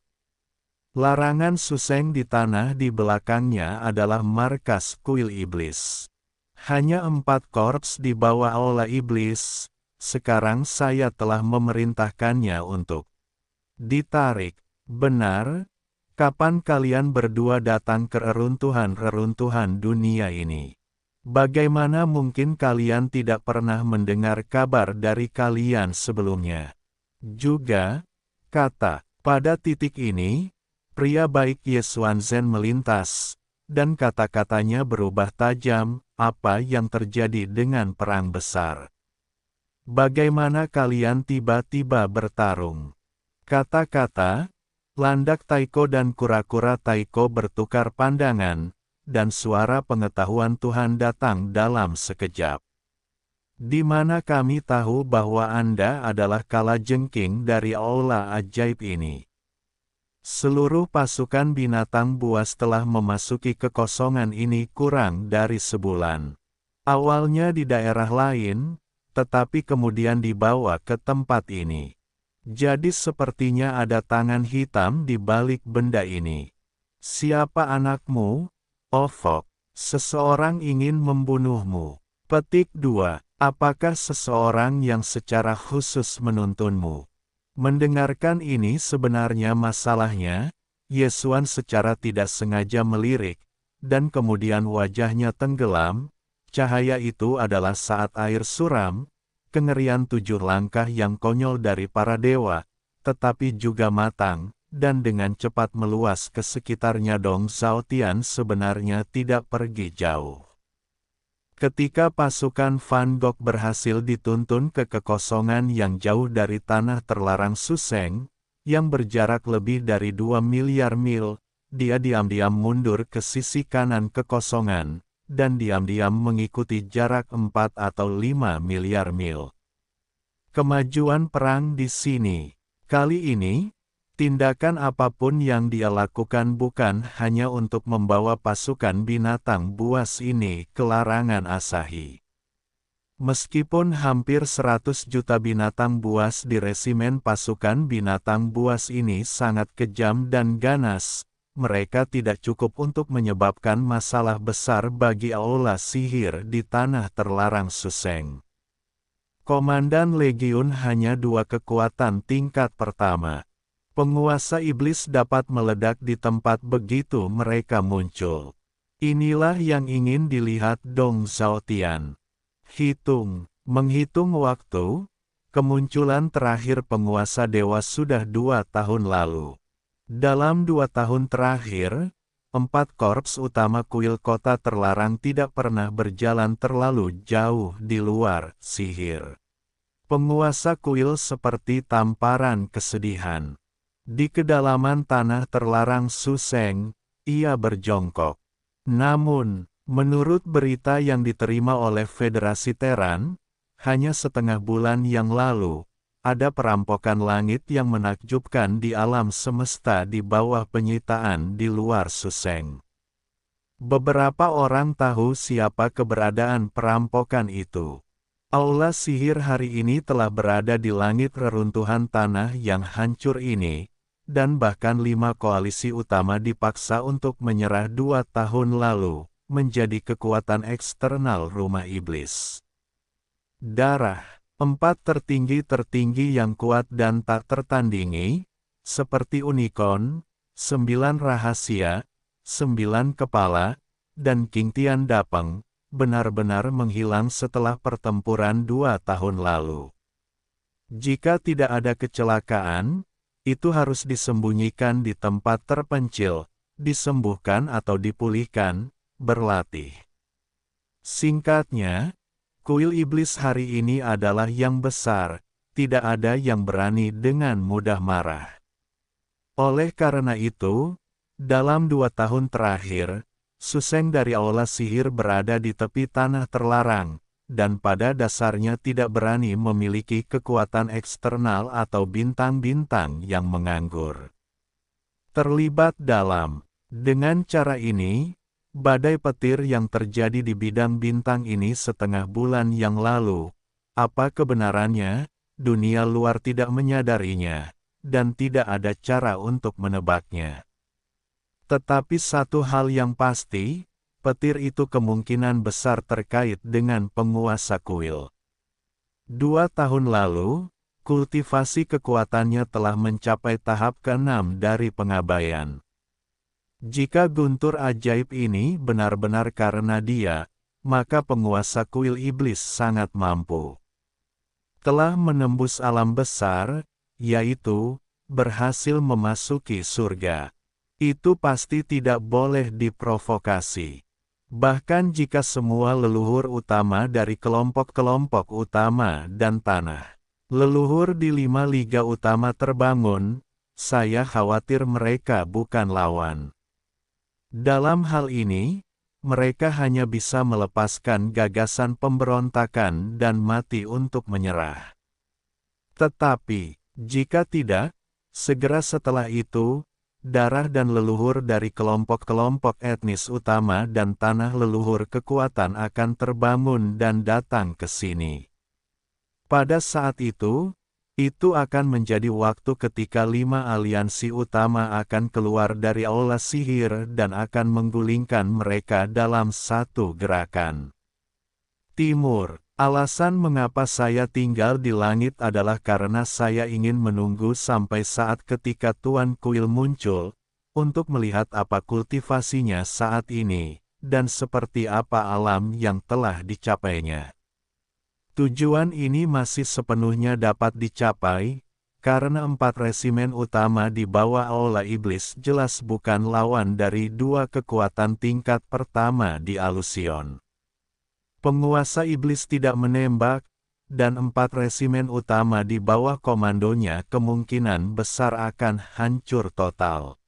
Larangan suseng di tanah di belakangnya adalah markas Kuil Iblis. Hanya 4 korps dibawa oleh Iblis, sekarang saya telah memerintahkannya untuk ditarik. Benar, kapan kalian berdua datang ke reruntuhan-reruntuhan dunia ini? Bagaimana mungkin kalian tidak pernah mendengar kabar dari kalian sebelumnya? Juga, pada titik ini, pria baik Ye Xuanzhen melintas, dan kata-katanya berubah tajam, apa yang terjadi dengan perang besar? Bagaimana kalian tiba-tiba bertarung? Kata-kata, landak Taiko dan kura-kura Taiko bertukar pandangan, dan suara pengetahuan Tuhan datang dalam sekejap. Di mana kami tahu bahwa Anda adalah kalajengking dari aula ajaib ini. Seluruh pasukan binatang buas telah memasuki kekosongan ini kurang dari sebulan. Awalnya di daerah lain, tetapi kemudian dibawa ke tempat ini. Jadi sepertinya ada tangan hitam di balik benda ini. Siapa anakmu? Oh Fok, seseorang ingin membunuhmu. Petik 2. Apakah seseorang yang secara khusus menuntunmu? Mendengarkan ini sebenarnya masalahnya, Ye Xuan secara tidak sengaja melirik, dan kemudian wajahnya tenggelam. Cahaya itu adalah saat air suram, kengerian 7 langkah yang konyol dari para dewa, tetapi juga matang, dan dengan cepat meluas ke sekitarnya. Dong Xiaotian sebenarnya tidak pergi jauh. Ketika pasukan Van Gogh berhasil dituntun ke kekosongan yang jauh dari tanah terlarang Suseng, yang berjarak lebih dari 2 miliar mil, dia diam-diam mundur ke sisi kanan kekosongan, dan diam-diam mengikuti jarak 4 atau 5 miliar mil. Kemajuan perang di sini. Kali ini, tindakan apapun yang dia lakukan bukan hanya untuk membawa pasukan binatang buas ini ke larangan Asahi. Meskipun hampir 100 juta binatang buas di resimen pasukan binatang buas ini sangat kejam dan ganas, mereka tidak cukup untuk menyebabkan masalah besar bagi aula sihir di tanah terlarang Suseng. Komandan Legiun hanya 2 kekuatan tingkat pertama. Penguasa iblis dapat meledak di tempat begitu mereka muncul. Inilah yang ingin dilihat Dong Xiaotian. Menghitung waktu, kemunculan terakhir penguasa dewa sudah 2 tahun lalu. Dalam 2 tahun terakhir, 4 korps utama kuil kota terlarang tidak pernah berjalan terlalu jauh di luar sihir. Penguasa kuil seperti tamparan kesedihan. Di kedalaman tanah terlarang Suseng, ia berjongkok. Namun, menurut berita yang diterima oleh Federasi Teran, hanya setengah bulan yang lalu, ada perampokan langit yang menakjubkan di alam semesta di bawah penyitaan di luar Suseng. Beberapa orang tahu siapa keberadaan perampokan itu. Aula sihir hari ini telah berada di langit reruntuhan tanah yang hancur ini, dan bahkan 5 koalisi utama dipaksa untuk menyerah 2 tahun lalu, menjadi kekuatan eksternal rumah iblis. Darah, 4 tertinggi yang kuat dan tak tertandingi, seperti unicorn, 9 rahasia, 9 kepala, dan King Tian Dapeng, benar-benar menghilang setelah pertempuran 2 tahun lalu. Jika tidak ada kecelakaan, itu harus disembunyikan di tempat terpencil, disembuhkan atau dipulihkan, berlatih. Singkatnya, kuil iblis hari ini adalah yang besar, tidak ada yang berani dengan mudah marah. Oleh karena itu, dalam 2 tahun terakhir, Suseng dari aula sihir berada di tepi tanah terlarang, dan pada dasarnya tidak berani memiliki kekuatan eksternal atau bintang-bintang yang menganggur. Terlibat dalam. Dengan cara ini, badai petir yang terjadi di bidang bintang ini setengah bulan yang lalu, apa kebenarannya, dunia luar tidak menyadarinya, dan tidak ada cara untuk menebaknya. Tetapi satu hal yang pasti, petir itu kemungkinan besar terkait dengan penguasa kuil. 2 tahun lalu, kultivasi kekuatannya telah mencapai tahap ke-6 dari pengabaian. Jika guntur ajaib ini benar-benar karena dia, maka penguasa kuil iblis sangat mampu. Telah menembus alam besar, yaitu, berhasil memasuki surga. Itu pasti tidak boleh diprovokasi. Bahkan jika semua leluhur utama dari kelompok-kelompok utama dan tanah leluhur di 5 liga utama terbangun, saya khawatir mereka bukan lawan. Dalam hal ini, mereka hanya bisa melepaskan gagasan pemberontakan dan mati untuk menyerah. Tetapi, jika tidak, segera setelah itu, darah dan leluhur dari kelompok-kelompok etnis utama dan tanah leluhur kekuatan akan terbangun dan datang ke sini. Pada saat itu akan menjadi waktu ketika 5 aliansi utama akan keluar dari aula sihir dan akan menggulingkan mereka dalam satu gerakan. Timur, alasan mengapa saya tinggal di langit adalah karena saya ingin menunggu sampai saat ketika Tuan Kuil muncul, untuk melihat apa kultivasinya saat ini, dan seperti apa alam yang telah dicapainya. Tujuan ini masih sepenuhnya dapat dicapai, karena 4 resimen utama di bawah aula iblis jelas bukan lawan dari 2 kekuatan tingkat pertama di Alusion. Penguasa iblis tidak menembak, dan 4 resimen utama di bawah komandonya kemungkinan besar akan hancur total.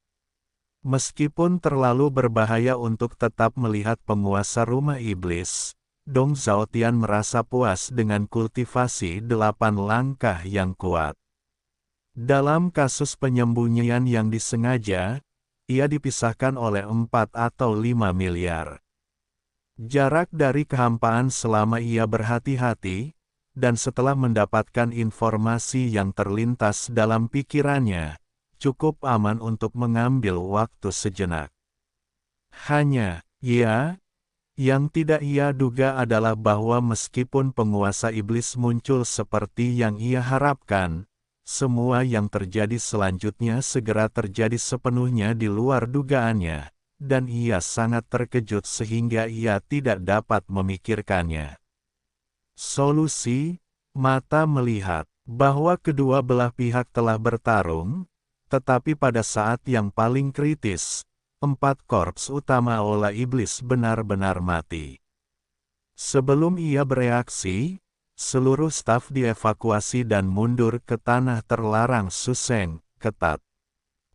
Meskipun terlalu berbahaya untuk tetap melihat penguasa rumah iblis, Dong Zhaotian merasa puas dengan kultivasi 8 langkah yang kuat. Dalam kasus penyembunyian yang disengaja, ia dipisahkan oleh 4 atau 5 miliar. Jarak dari kehampaan selama ia berhati-hati, dan setelah mendapatkan informasi yang terlintas dalam pikirannya, cukup aman untuk mengambil waktu sejenak. Hanya, yang tidak ia duga adalah bahwa meskipun penguasa iblis muncul seperti yang ia harapkan, semua yang terjadi selanjutnya segera terjadi sepenuhnya di luar dugaannya, dan ia sangat terkejut sehingga ia tidak dapat memikirkannya. Solusi, mata melihat bahwa kedua belah pihak telah bertarung, tetapi pada saat yang paling kritis, 4 korps utama aula iblis benar-benar mati. Sebelum ia bereaksi, seluruh staf dievakuasi dan mundur ke tanah terlarang Suseng, ketat.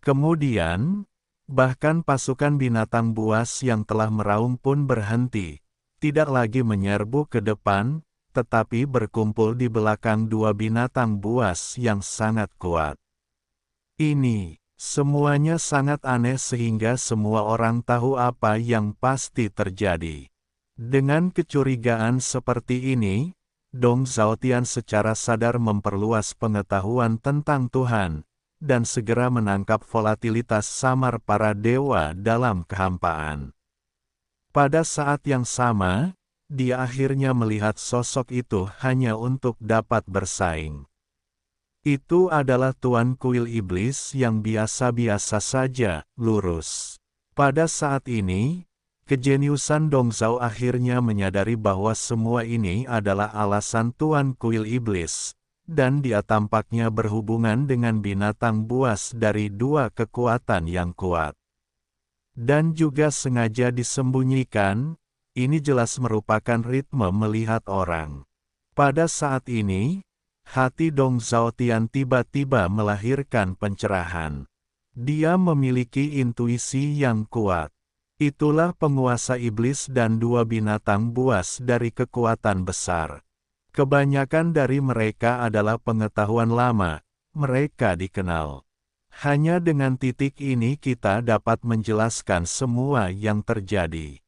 Kemudian, bahkan pasukan binatang buas yang telah meraung pun berhenti, tidak lagi menyerbu ke depan, tetapi berkumpul di belakang 2 binatang buas yang sangat kuat. Ini semuanya sangat aneh sehingga semua orang tahu apa yang pasti terjadi. Dengan kecurigaan seperti ini, Dong Zhaotian secara sadar memperluas pengetahuan tentang Tuhan, dan segera menangkap volatilitas samar para dewa dalam kehampaan. Pada saat yang sama, dia akhirnya melihat sosok itu hanya untuk dapat bersaing. Itu adalah Tuan Kuil Iblis yang biasa-biasa saja, lurus. Pada saat ini, kejeniusan Dong Zhao akhirnya menyadari bahwa semua ini adalah alasan Tuan Kuil Iblis, dan dia tampaknya berhubungan dengan binatang buas dari 2 kekuatan yang kuat. Dan juga sengaja disembunyikan, ini jelas merupakan ritme melihat orang. Pada saat ini, hati Dong Zhaotian tiba-tiba melahirkan pencerahan. Dia memiliki intuisi yang kuat. Itulah penguasa iblis dan 2 binatang buas dari kekuatan besar. Kebanyakan dari mereka adalah pengetahuan lama, mereka dikenal. Hanya dengan titik ini kita dapat menjelaskan semua yang terjadi.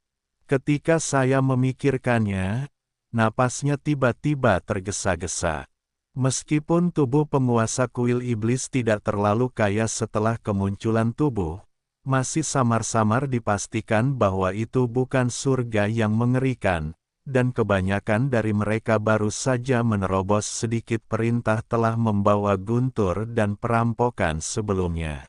Ketika saya memikirkannya, napasnya tiba-tiba tergesa-gesa. Meskipun tubuh penguasa kuil iblis tidak terlalu kaya setelah kemunculan tubuh, masih samar-samar dipastikan bahwa itu bukan surga yang mengerikan, dan kebanyakan dari mereka baru saja menerobos sedikit perintah telah membawa guntur dan perampokan sebelumnya.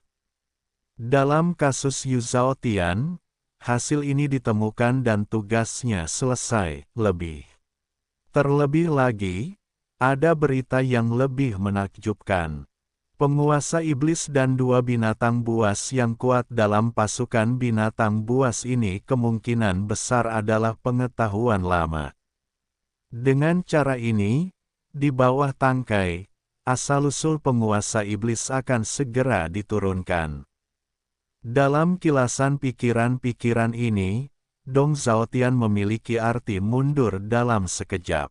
Dalam kasus Yu Zhaotian, hasil ini ditemukan dan tugasnya selesai. Terlebih lagi, ada berita yang lebih menakjubkan. Penguasa iblis dan dua binatang buas yang kuat dalam pasukan binatang buas ini kemungkinan besar adalah pengetahuan lama. Dengan cara ini, di bawah tangkai, asal-usul penguasa iblis akan segera diturunkan. Dalam kilasan pikiran-pikiran ini, Dong Zhaotian memiliki arti mundur dalam sekejap.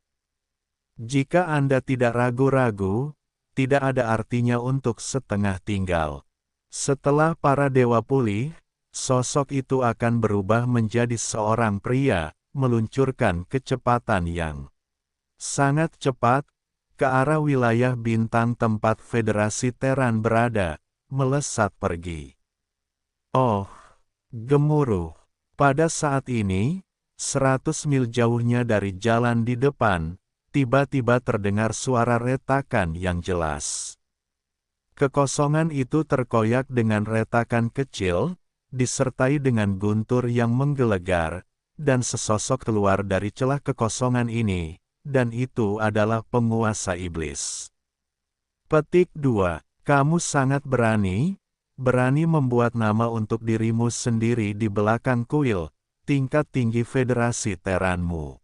Jika Anda tidak ragu-ragu, tidak ada artinya untuk setengah tinggal. Setelah para dewa pulih, sosok itu akan berubah menjadi seorang pria, meluncurkan kecepatan yang sangat cepat, ke arah wilayah bintang tempat Federasi Teran berada, melesat pergi. Oh, gemuruh. Pada saat ini, 100 mil jauhnya dari jalan di depan, tiba-tiba terdengar suara retakan yang jelas. Kekosongan itu terkoyak dengan retakan kecil, disertai dengan guntur yang menggelegar, dan sesosok keluar dari celah kekosongan ini, dan itu adalah penguasa iblis. Petik 2. Kamu sangat berani membuat nama untuk dirimu sendiri di belakang kuil, tingkat tinggi Federasi Teranmu.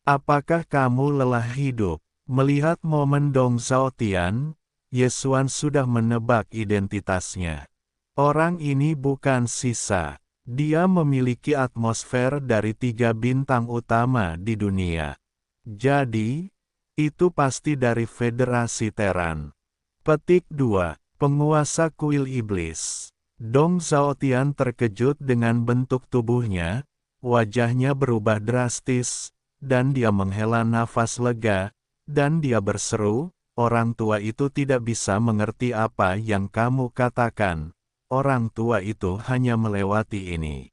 Apakah kamu lelah hidup? Melihat momen Dong Zhaotian, Yesuan sudah menebak identitasnya. Orang ini bukan sisa. Dia memiliki atmosfer dari 3 bintang utama di dunia. Jadi, itu pasti dari Federasi Teran. Petik 2. Penguasa kuil iblis. Dong Zhaotian terkejut dengan bentuk tubuhnya, wajahnya berubah drastis, dan dia menghela nafas lega, dan dia berseru, orang tua itu tidak bisa mengerti apa yang kamu katakan. Orang tua itu hanya melewati ini.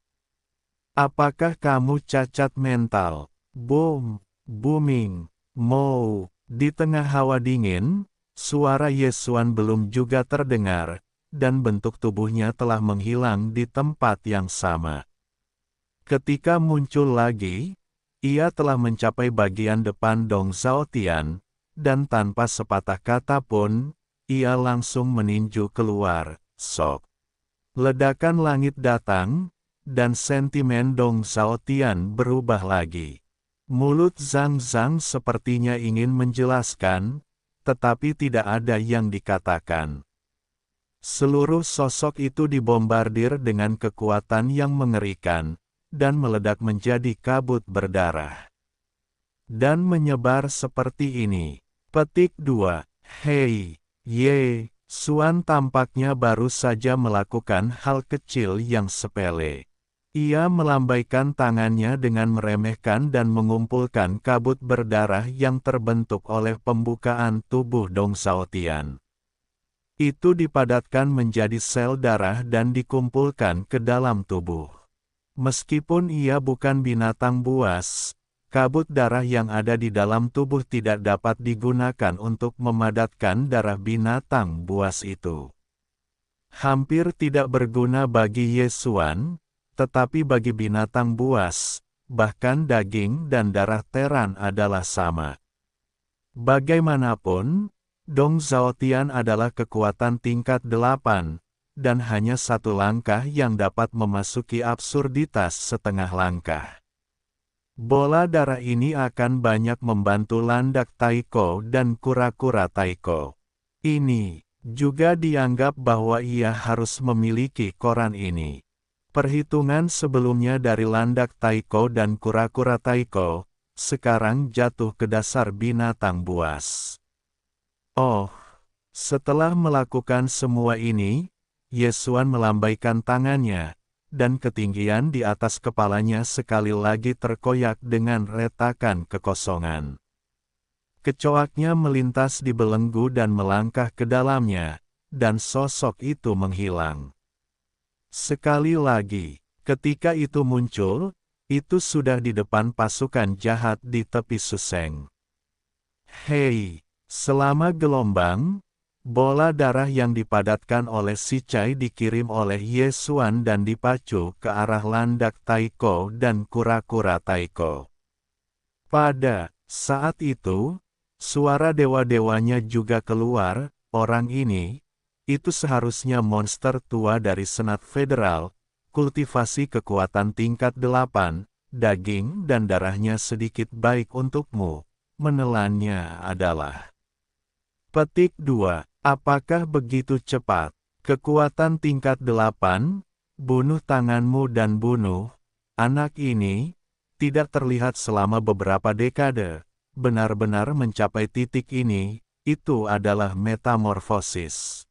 Apakah kamu cacat mental? Boom, booming, mau. Di tengah hawa dingin, suara Yesuan belum juga terdengar, dan bentuk tubuhnya telah menghilang di tempat yang sama. Ketika muncul lagi, ia telah mencapai bagian depan Dong Zhaotian, dan tanpa sepatah kata pun, ia langsung meninju keluar. Sok. Ledakan langit datang, dan sentimen Dong Zhaotian berubah lagi. Mulut Zhang Zhang sepertinya ingin menjelaskan, tetapi tidak ada yang dikatakan. Seluruh sosok itu dibombardir dengan kekuatan yang mengerikan, dan meledak menjadi kabut berdarah. Dan menyebar seperti ini. Petik 2. Hei, Ye, Suan tampaknya baru saja melakukan hal kecil yang sepele. Ia melambaikan tangannya dengan meremehkan dan mengumpulkan kabut berdarah yang terbentuk oleh pembukaan tubuh Dong Zhaotian. Itu dipadatkan menjadi sel darah dan dikumpulkan ke dalam tubuh. Meskipun ia bukan binatang buas, kabut darah yang ada di dalam tubuh tidak dapat digunakan untuk memadatkan darah binatang buas itu. Hampir tidak berguna bagi Yesuan, tetapi bagi binatang buas, bahkan daging dan darah Teran adalah sama. Bagaimanapun, Dong Zhaotian adalah kekuatan tingkat 8, dan hanya satu langkah yang dapat memasuki absurditas setengah langkah. Bola darah ini akan banyak membantu landak Taiko dan kura-kura Taiko. Ini juga dianggap bahwa ia harus memiliki koran ini. Perhitungan sebelumnya dari landak Taiko dan kura-kura Taiko, sekarang jatuh ke dasar binatang buas. Oh, setelah melakukan semua ini, Yesuan melambaikan tangannya, dan ketinggian di atas kepalanya sekali lagi terkoyak dengan retakan kekosongan. Kecoaknya melintas di belenggu dan melangkah ke dalamnya, dan sosok itu menghilang. Sekali lagi, ketika itu muncul, itu sudah di depan pasukan jahat di tepi Suseng. Hei, selama gelombang, Bola darah yang dipadatkan oleh Si Chai dikirim oleh Ye Xuan dan dipacu ke arah landak Taiko dan kura-kura Taiko. Pada saat itu, suara dewa-dewanya juga keluar. Orang ini, itu seharusnya monster tua dari Senat Federal, kultivasi kekuatan tingkat 8, daging dan darahnya sedikit baik untukmu. Menelannya adalah. Petik 2. Apakah begitu cepat? Kekuatan tingkat 8, bunuh tanganmu dan bunuh. Anak ini, tidak terlihat selama beberapa dekade. Benar-benar mencapai titik ini, itu adalah metamorfosis.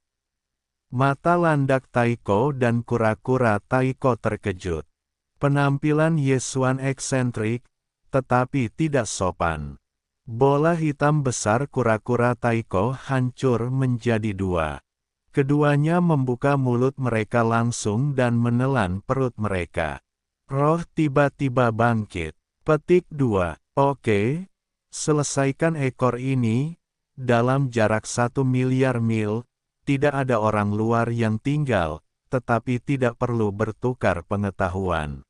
Mata landak Taiko dan kura-kura Taiko terkejut. Penampilan Ye Xuan eksentrik, tetapi tidak sopan. Bola hitam besar kura-kura Taiko hancur menjadi 2. Keduanya membuka mulut mereka langsung dan menelan perut mereka. Roh tiba-tiba bangkit. Petik 2. Oke, selesaikan ekor ini. Dalam jarak 1 miliar mil, tidak ada orang luar yang tinggal, tetapi tidak perlu bertukar pengetahuan.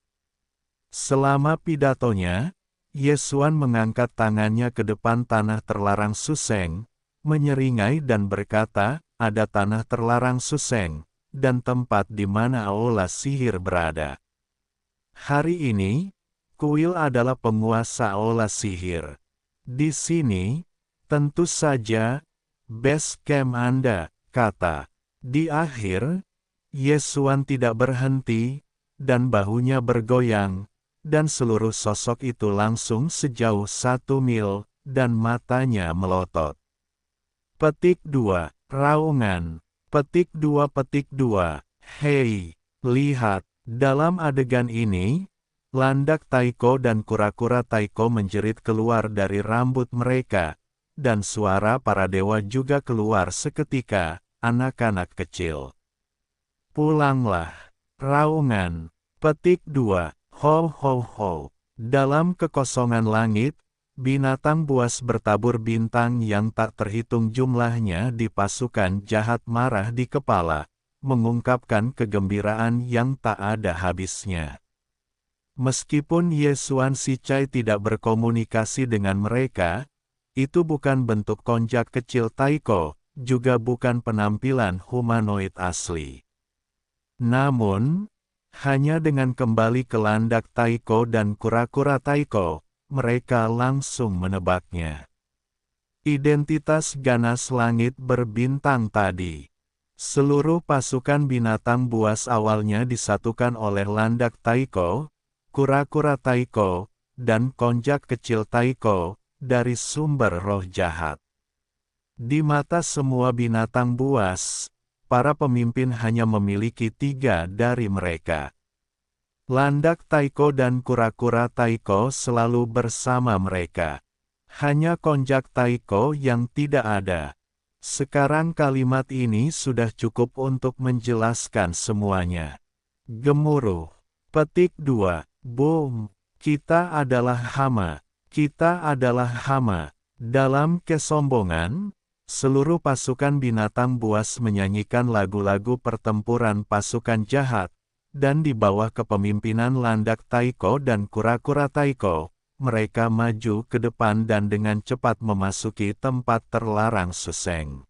Selama pidatonya, Ye Xuan mengangkat tangannya ke depan tanah terlarang Suseng, menyeringai dan berkata, ada tanah terlarang Suseng, dan tempat di mana aula sihir berada. Hari ini, kuil adalah penguasa aula sihir. Di sini, tentu saja, base camp Anda, kata. Di akhir, Ye Xuan tidak berhenti, dan bahunya bergoyang. Dan seluruh sosok itu langsung sejauh 1 mil, dan matanya melotot. Petik 2. Raungan. Petik 2. Hei, lihat, dalam adegan ini, landak Taiko dan kura-kura Taiko menjerit keluar dari rambut mereka, dan suara para dewa juga keluar seketika, anak-anak kecil. Pulanglah. Raungan. Petik 2. Ho ho ho. Dalam kekosongan langit, binatang buas bertabur bintang yang tak terhitung jumlahnya di pasukan jahat marah di kepala, mengungkapkan kegembiraan yang tak ada habisnya. Meskipun Ye Xuan Si Chai tidak berkomunikasi dengan mereka, itu bukan bentuk konjak kecil Taiko, juga bukan penampilan humanoid asli. Namun, hanya dengan kembali ke landak Taiko dan kura-kura Taiko, mereka langsung menebaknya. Identitas ganas langit berbintang tadi. Seluruh pasukan binatang buas awalnya disatukan oleh landak Taiko, kura-kura Taiko, dan konjak kecil Taiko, dari sumber roh jahat. Di mata semua binatang buas, para pemimpin hanya memiliki 3 dari mereka. Landak Taiko dan kura-kura Taiko selalu bersama mereka. Hanya konjak Taiko yang tidak ada. Sekarang kalimat ini sudah cukup untuk menjelaskan semuanya. Gemuruh. Petik 2. Boom. Kita adalah hama. Kita adalah hama. Dalam kesombongan, seluruh pasukan binatang buas menyanyikan lagu-lagu pertempuran pasukan jahat, dan di bawah kepemimpinan landak Taiko dan kura-kura Taiko, mereka maju ke depan dan dengan cepat memasuki tempat terlarang Suseng.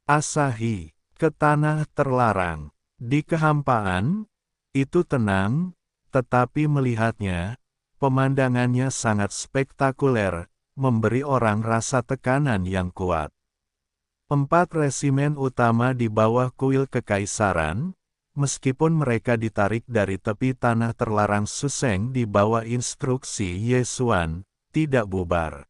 Asahi, ke tanah terlarang. Di kehampaan, itu tenang, tetapi melihatnya, pemandangannya sangat spektakuler, memberi orang rasa tekanan yang kuat. 4 resimen utama di bawah kuil kekaisaran, meskipun mereka ditarik dari tepi tanah terlarang Suseng di bawah instruksi Ye Xuan, tidak bubar.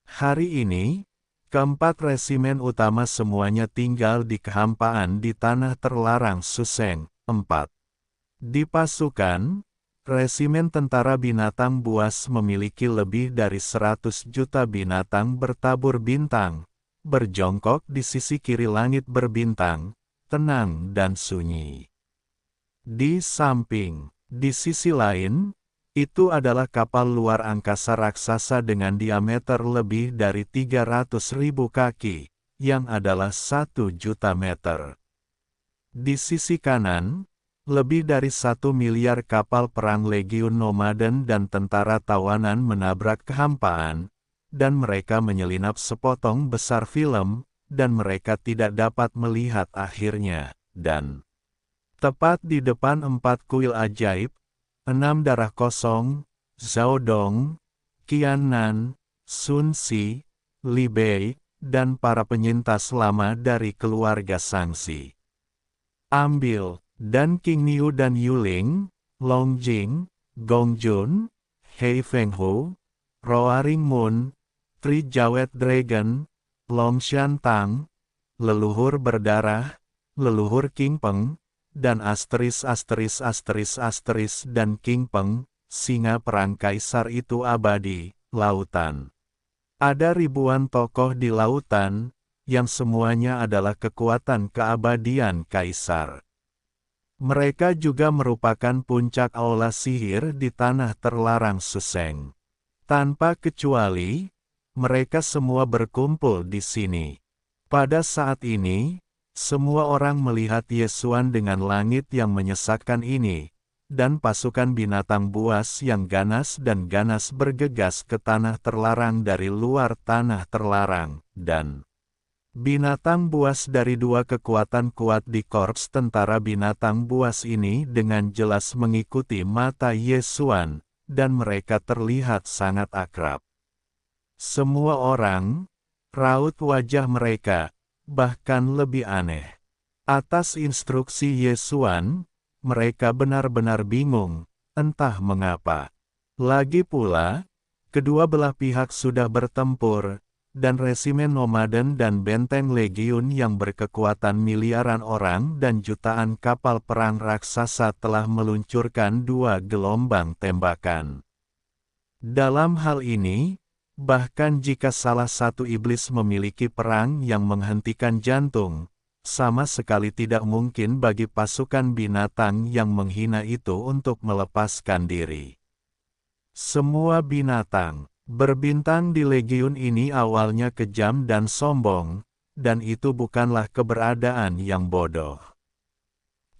Hari ini, ke-4 resimen utama semuanya tinggal di kehampaan di tanah terlarang Suseng. 4. Di pasukan, resimen tentara binatang buas memiliki lebih dari 100 juta binatang bertabur bintang, berjongkok di sisi kiri langit berbintang, tenang dan sunyi. Di samping, di sisi lain, itu adalah kapal luar angkasa raksasa dengan diameter lebih dari 300.000 kaki, yang adalah 1 juta meter. Di sisi kanan, lebih dari 1 miliar kapal perang legiun nomaden dan tentara tawanan menabrak kehampaan, dan mereka menyelinap sepotong besar film, dan mereka tidak dapat melihat akhirnya, dan tepat di depan 4 kuil ajaib, 6 darah kosong, Zhao Dong, Qiannan, Sun Si, Li Bei, dan para penyintas lama dari keluarga Shangxi. Ambil, dan King Niu dan Yuling, Long Jing, Gong Jun, Hei Fenghu, Roaring Moon, Tri Jawet Dragon, Long Shan Tang, leluhur berdarah, leluhur King Peng, dan dan King Peng, singa perang kaisar itu abadi, lautan. Ada ribuan tokoh di lautan, yang semuanya adalah kekuatan keabadian kaisar. Mereka juga merupakan puncak aula sihir di tanah terlarang Suseng. Tanpa kecuali, mereka semua berkumpul di sini. Pada saat ini, semua orang melihat Yesuan dengan langit yang menyesakkan ini, dan pasukan binatang buas yang ganas dan ganas bergegas ke tanah terlarang dari luar tanah terlarang, dan binatang buas dari 2 kekuatan kuat di korps tentara binatang buas ini dengan jelas mengikuti mata Yesuan, dan mereka terlihat sangat akrab. Semua orang, raut wajah mereka, bahkan lebih aneh. Atas instruksi Yesuan, mereka benar-benar bingung, entah mengapa. Lagi pula, kedua belah pihak sudah bertempur, dan resimen nomaden dan benteng legiun yang berkekuatan miliaran orang dan jutaan kapal perang raksasa telah meluncurkan 2 gelombang tembakan. Dalam hal ini, bahkan jika salah satu iblis memiliki perang yang menghentikan jantung, sama sekali tidak mungkin bagi pasukan binatang yang menghina itu untuk melepaskan diri. Semua binatang berbintang di legiun ini awalnya kejam dan sombong, dan itu bukanlah keberadaan yang bodoh.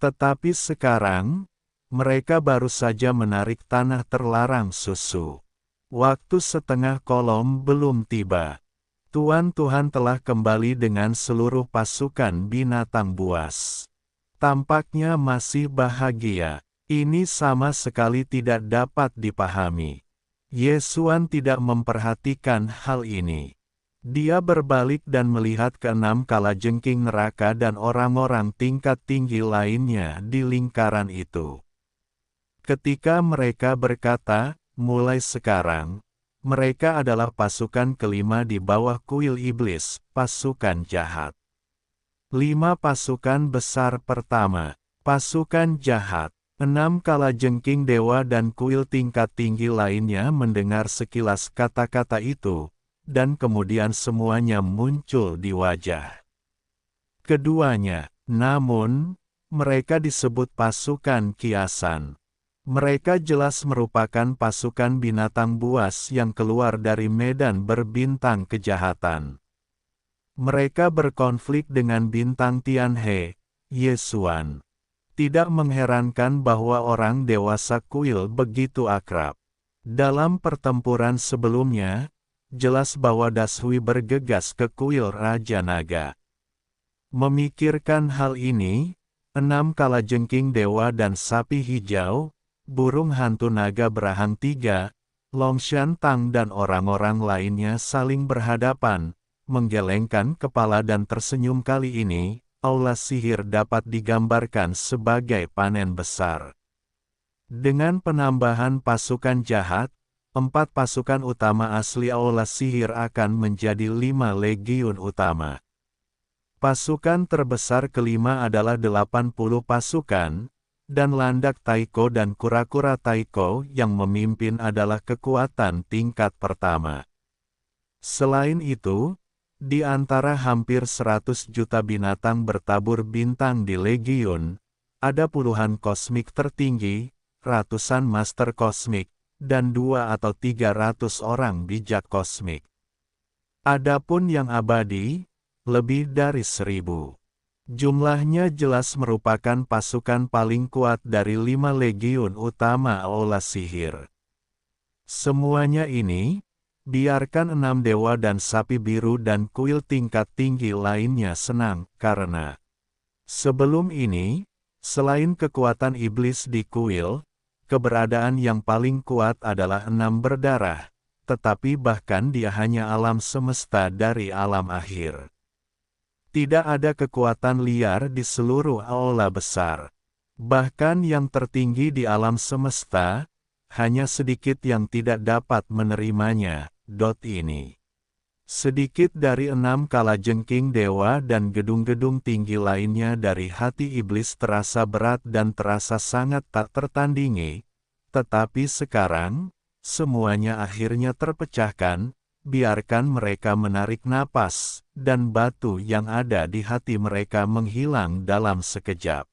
Tetapi sekarang, mereka baru saja menarik tanah terlarang susu. Waktu setengah kolom belum tiba. Tuan-tuan telah kembali dengan seluruh pasukan binatang buas. Tampaknya masih bahagia. Ini sama sekali tidak dapat dipahami. Yesuan tidak memperhatikan hal ini. Dia berbalik dan melihat ke-6 kalajengking neraka dan orang-orang tingkat tinggi lainnya di lingkaran itu. Ketika mereka berkata, mulai sekarang, mereka adalah pasukan kelima di bawah kuil iblis, pasukan jahat. 5 pasukan besar pertama, pasukan jahat. 6 kalajengking dewa dan kuil tingkat tinggi lainnya mendengar sekilas kata-kata itu, dan kemudian semuanya muncul di wajah keduanya. Namun, mereka disebut pasukan kiasan. Mereka jelas merupakan pasukan binatang buas yang keluar dari medan berbintang kejahatan. Mereka berkonflik dengan bintang Tianhe, Yesuan. Tidak mengherankan bahwa orang dewasa kuil begitu akrab. Dalam pertempuran sebelumnya, jelas bahwa Dashui bergegas ke kuil Raja Naga. Memikirkan hal ini, 6 kalajengking dewa dan sapi hijau, burung hantu naga berahang 3, Long Shan Tang dan orang-orang lainnya saling berhadapan, menggelengkan kepala dan tersenyum. Kali ini, aula sihir dapat digambarkan sebagai panen besar. Dengan penambahan pasukan jahat, 4 pasukan utama asli aula sihir akan menjadi 5 legiun utama. Pasukan terbesar kelima adalah 80 pasukan, dan landak Taiko dan kura-kura Taiko yang memimpin adalah kekuatan tingkat pertama. Selain itu, di antara hampir 100 juta binatang bertabur bintang di legiun, ada puluhan kosmik tertinggi, ratusan master kosmik, dan 2 atau 300 orang bijak kosmik. Adapun yang abadi, lebih dari 1.000. Jumlahnya jelas merupakan pasukan paling kuat dari 5 legiun utama Aula Sihir. Semuanya ini, biarkan 6 dewa dan sapi biru dan kuil tingkat tinggi lainnya senang, karena sebelum ini, selain kekuatan iblis di kuil, keberadaan yang paling kuat adalah 6 berdarah, tetapi bahkan dia hanya alam semesta dari alam akhir. Tidak ada kekuatan liar di seluruh aula besar. Bahkan yang tertinggi di alam semesta, hanya sedikit yang tidak dapat menerimanya. Ini. Sedikit dari 6 kalajengking dewa dan gedung-gedung tinggi lainnya dari hati iblis terasa berat dan terasa sangat tak tertandingi. Tetapi sekarang, semuanya akhirnya terpecahkan. Biarkan mereka menarik napas, dan batu yang ada di hati mereka menghilang dalam sekejap.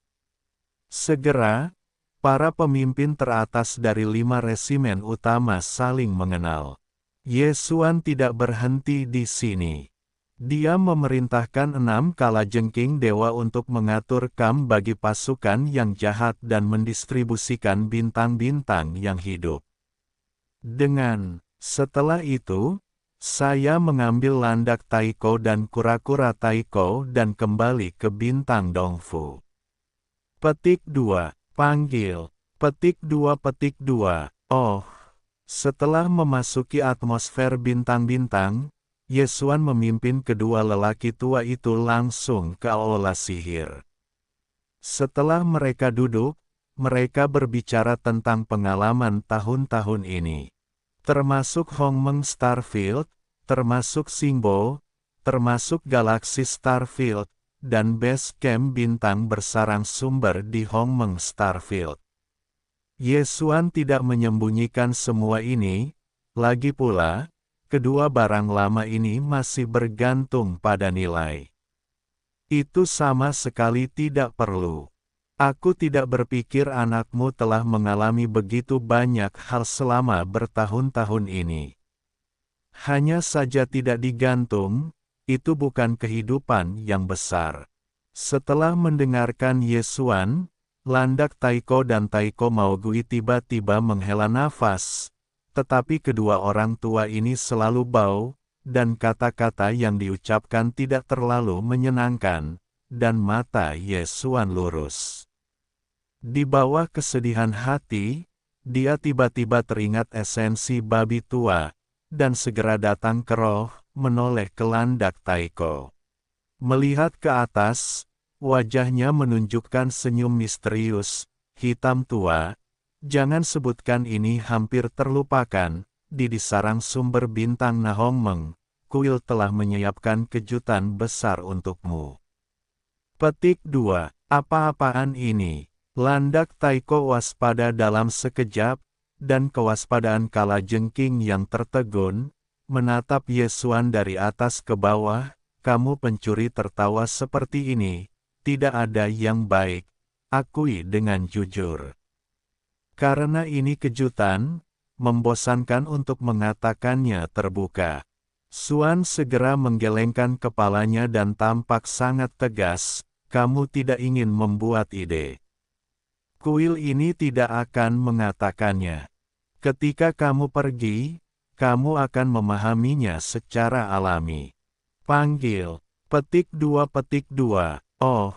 Segera, para pemimpin teratas dari 5 resimen utama saling mengenal. Yesuan tidak berhenti di sini. Dia memerintahkan 6 kalajengking dewa untuk mengatur kam bagi pasukan yang jahat dan mendistribusikan bintang-bintang yang hidup. Setelah itu, saya mengambil landak Taiko dan kura-kura Taiko dan kembali ke bintang Dongfu. Petik 2. Panggil. Petik 2. Oh, setelah memasuki atmosfer bintang-bintang, Yesuan memimpin kedua lelaki tua itu langsung ke aula sihir. Setelah mereka duduk, mereka berbicara tentang pengalaman tahun-tahun ini. Termasuk Hongmeng Starfield, termasuk Singbo, termasuk galaksi Starfield, dan base camp bintang bersarang sumber di Hongmeng Starfield. Yesuan tidak menyembunyikan semua ini, lagi pula, kedua barang lama ini masih bergantung pada nilai. Itu sama sekali tidak perlu. Aku tidak berpikir anakmu telah mengalami begitu banyak hal selama bertahun-tahun ini. Hanya saja tidak digantung, itu bukan kehidupan yang besar. Setelah mendengarkan Yesuan, landak Taiko dan Taiko Maogui tiba-tiba menghela nafas, tetapi kedua orang tua ini selalu bau, dan kata-kata yang diucapkan tidak terlalu menyenangkan, dan mata Yesuan lurus. Di bawah kesedihan hati, dia tiba-tiba teringat esensi babi tua, dan segera datang ke roh, menoleh ke landak Taiko. Melihat ke atas, wajahnya menunjukkan senyum misterius, hitam tua. Jangan sebutkan ini hampir terlupakan, di sarang sumber bintang Nahongmeng, kuil telah menyiapkan kejutan besar untukmu. Petik 2. Apa-apaan ini? Landak Taiko waspada dalam sekejap, dan kewaspadaan kalajengking yang tertegun, menatap Yesuan dari atas ke bawah. Kamu pencuri tertawa seperti ini, tidak ada yang baik, akui dengan jujur. Karena ini kejutan, membosankan untuk mengatakannya terbuka. Suan segera menggelengkan kepalanya dan tampak sangat tegas, kamu tidak ingin membuat ide. Kuil ini tidak akan mengatakannya. Ketika kamu pergi, kamu akan memahaminya secara alami. Panggil. Petik 2. Oh,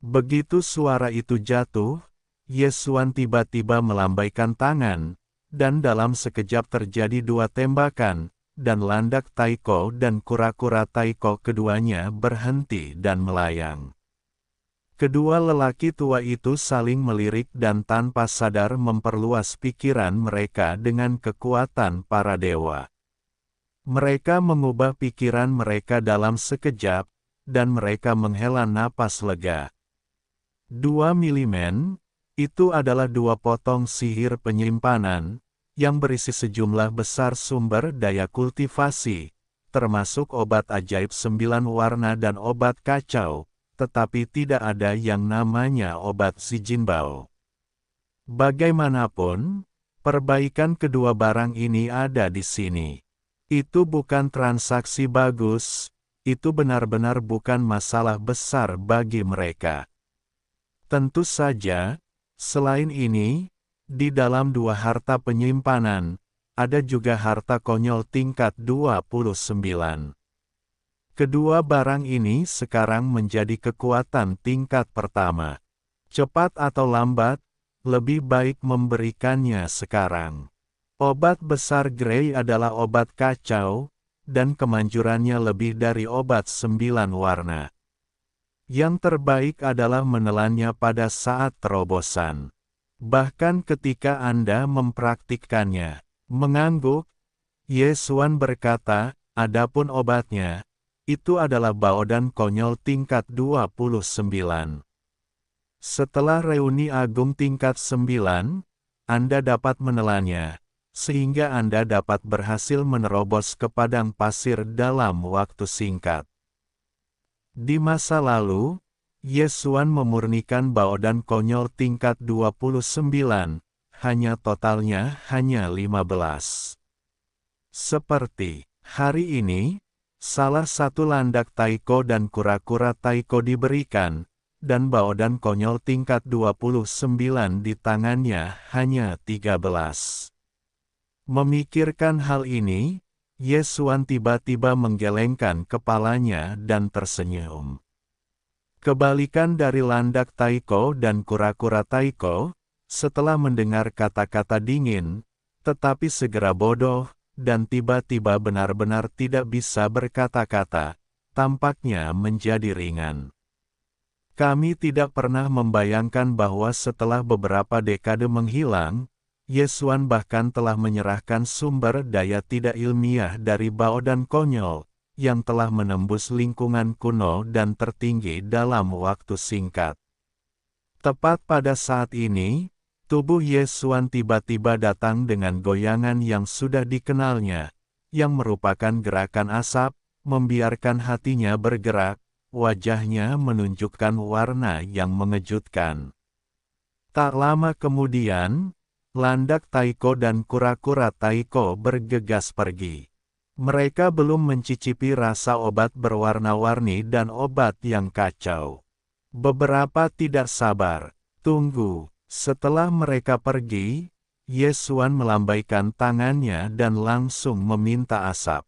begitu suara itu jatuh, Yesuan tiba-tiba melambaikan tangan, dan dalam sekejap terjadi 2 tembakan, dan landak Taiko dan kura-kura Taiko keduanya berhenti dan melayang. Kedua lelaki tua itu saling melirik dan tanpa sadar memperluas pikiran mereka dengan kekuatan para dewa. Mereka mengubah pikiran mereka dalam sekejap, dan mereka menghela napas lega. 2 milimen, itu adalah 2 potong sihir penyimpanan, yang berisi sejumlah besar sumber daya kultivasi, termasuk obat ajaib 9 warna dan obat kacau. Tetapi tidak ada yang namanya obat Zijinbao. Bagaimanapun, perbaikan kedua barang ini ada di sini. Itu bukan transaksi bagus, itu benar-benar bukan masalah besar bagi mereka. Tentu saja, selain ini, di dalam dua harta penyimpanan, ada juga harta konyol tingkat 29. Kedua barang ini sekarang menjadi kekuatan tingkat pertama. Cepat atau lambat, lebih baik memberikannya sekarang. Obat besar Grey adalah obat kacau, dan kemanjurannya lebih dari obat 9 warna. Yang terbaik adalah menelannya pada saat terobosan. Bahkan ketika Anda mempraktikkannya, mengangguk, Yesuan berkata, adapun obatnya, itu adalah baodan konyol tingkat 29. Setelah reuni agung tingkat 9, Anda dapat menelannya, sehingga Anda dapat berhasil menerobos ke padang pasir dalam waktu singkat. Di masa lalu, Yesuan memurnikan baodan konyol tingkat 29, hanya totalnya hanya 15. Seperti hari ini, salah satu landak taiko dan kura-kura taiko diberikan, dan baodan konyol tingkat 29 di tangannya hanya 13. Memikirkan hal ini, Yesuan tiba-tiba menggelengkan kepalanya dan tersenyum. Kebalikan dari landak taiko dan kura-kura taiko, setelah mendengar kata-kata dingin, tetapi segera bodoh, dan tiba-tiba benar-benar tidak bisa berkata-kata, tampaknya menjadi ringan. Kami tidak pernah membayangkan bahwa setelah beberapa dekade menghilang, Yesuan bahkan telah menyerahkan sumber daya tidak ilmiah dari baodan konyol, yang telah menembus lingkungan kuno dan tertinggi dalam waktu singkat. Tepat pada saat ini, tubuh Yesuan tiba-tiba datang dengan goyangan yang sudah dikenalnya, yang merupakan gerakan asap, membiarkan hatinya bergerak, wajahnya menunjukkan warna yang mengejutkan. Tak lama kemudian, landak taiko dan kura-kura taiko bergegas pergi. Mereka belum mencicipi rasa obat berwarna-warni dan obat yang kacau. Beberapa tidak sabar. Tunggu. Setelah mereka pergi, Yesuan melambaikan tangannya dan langsung meminta asap.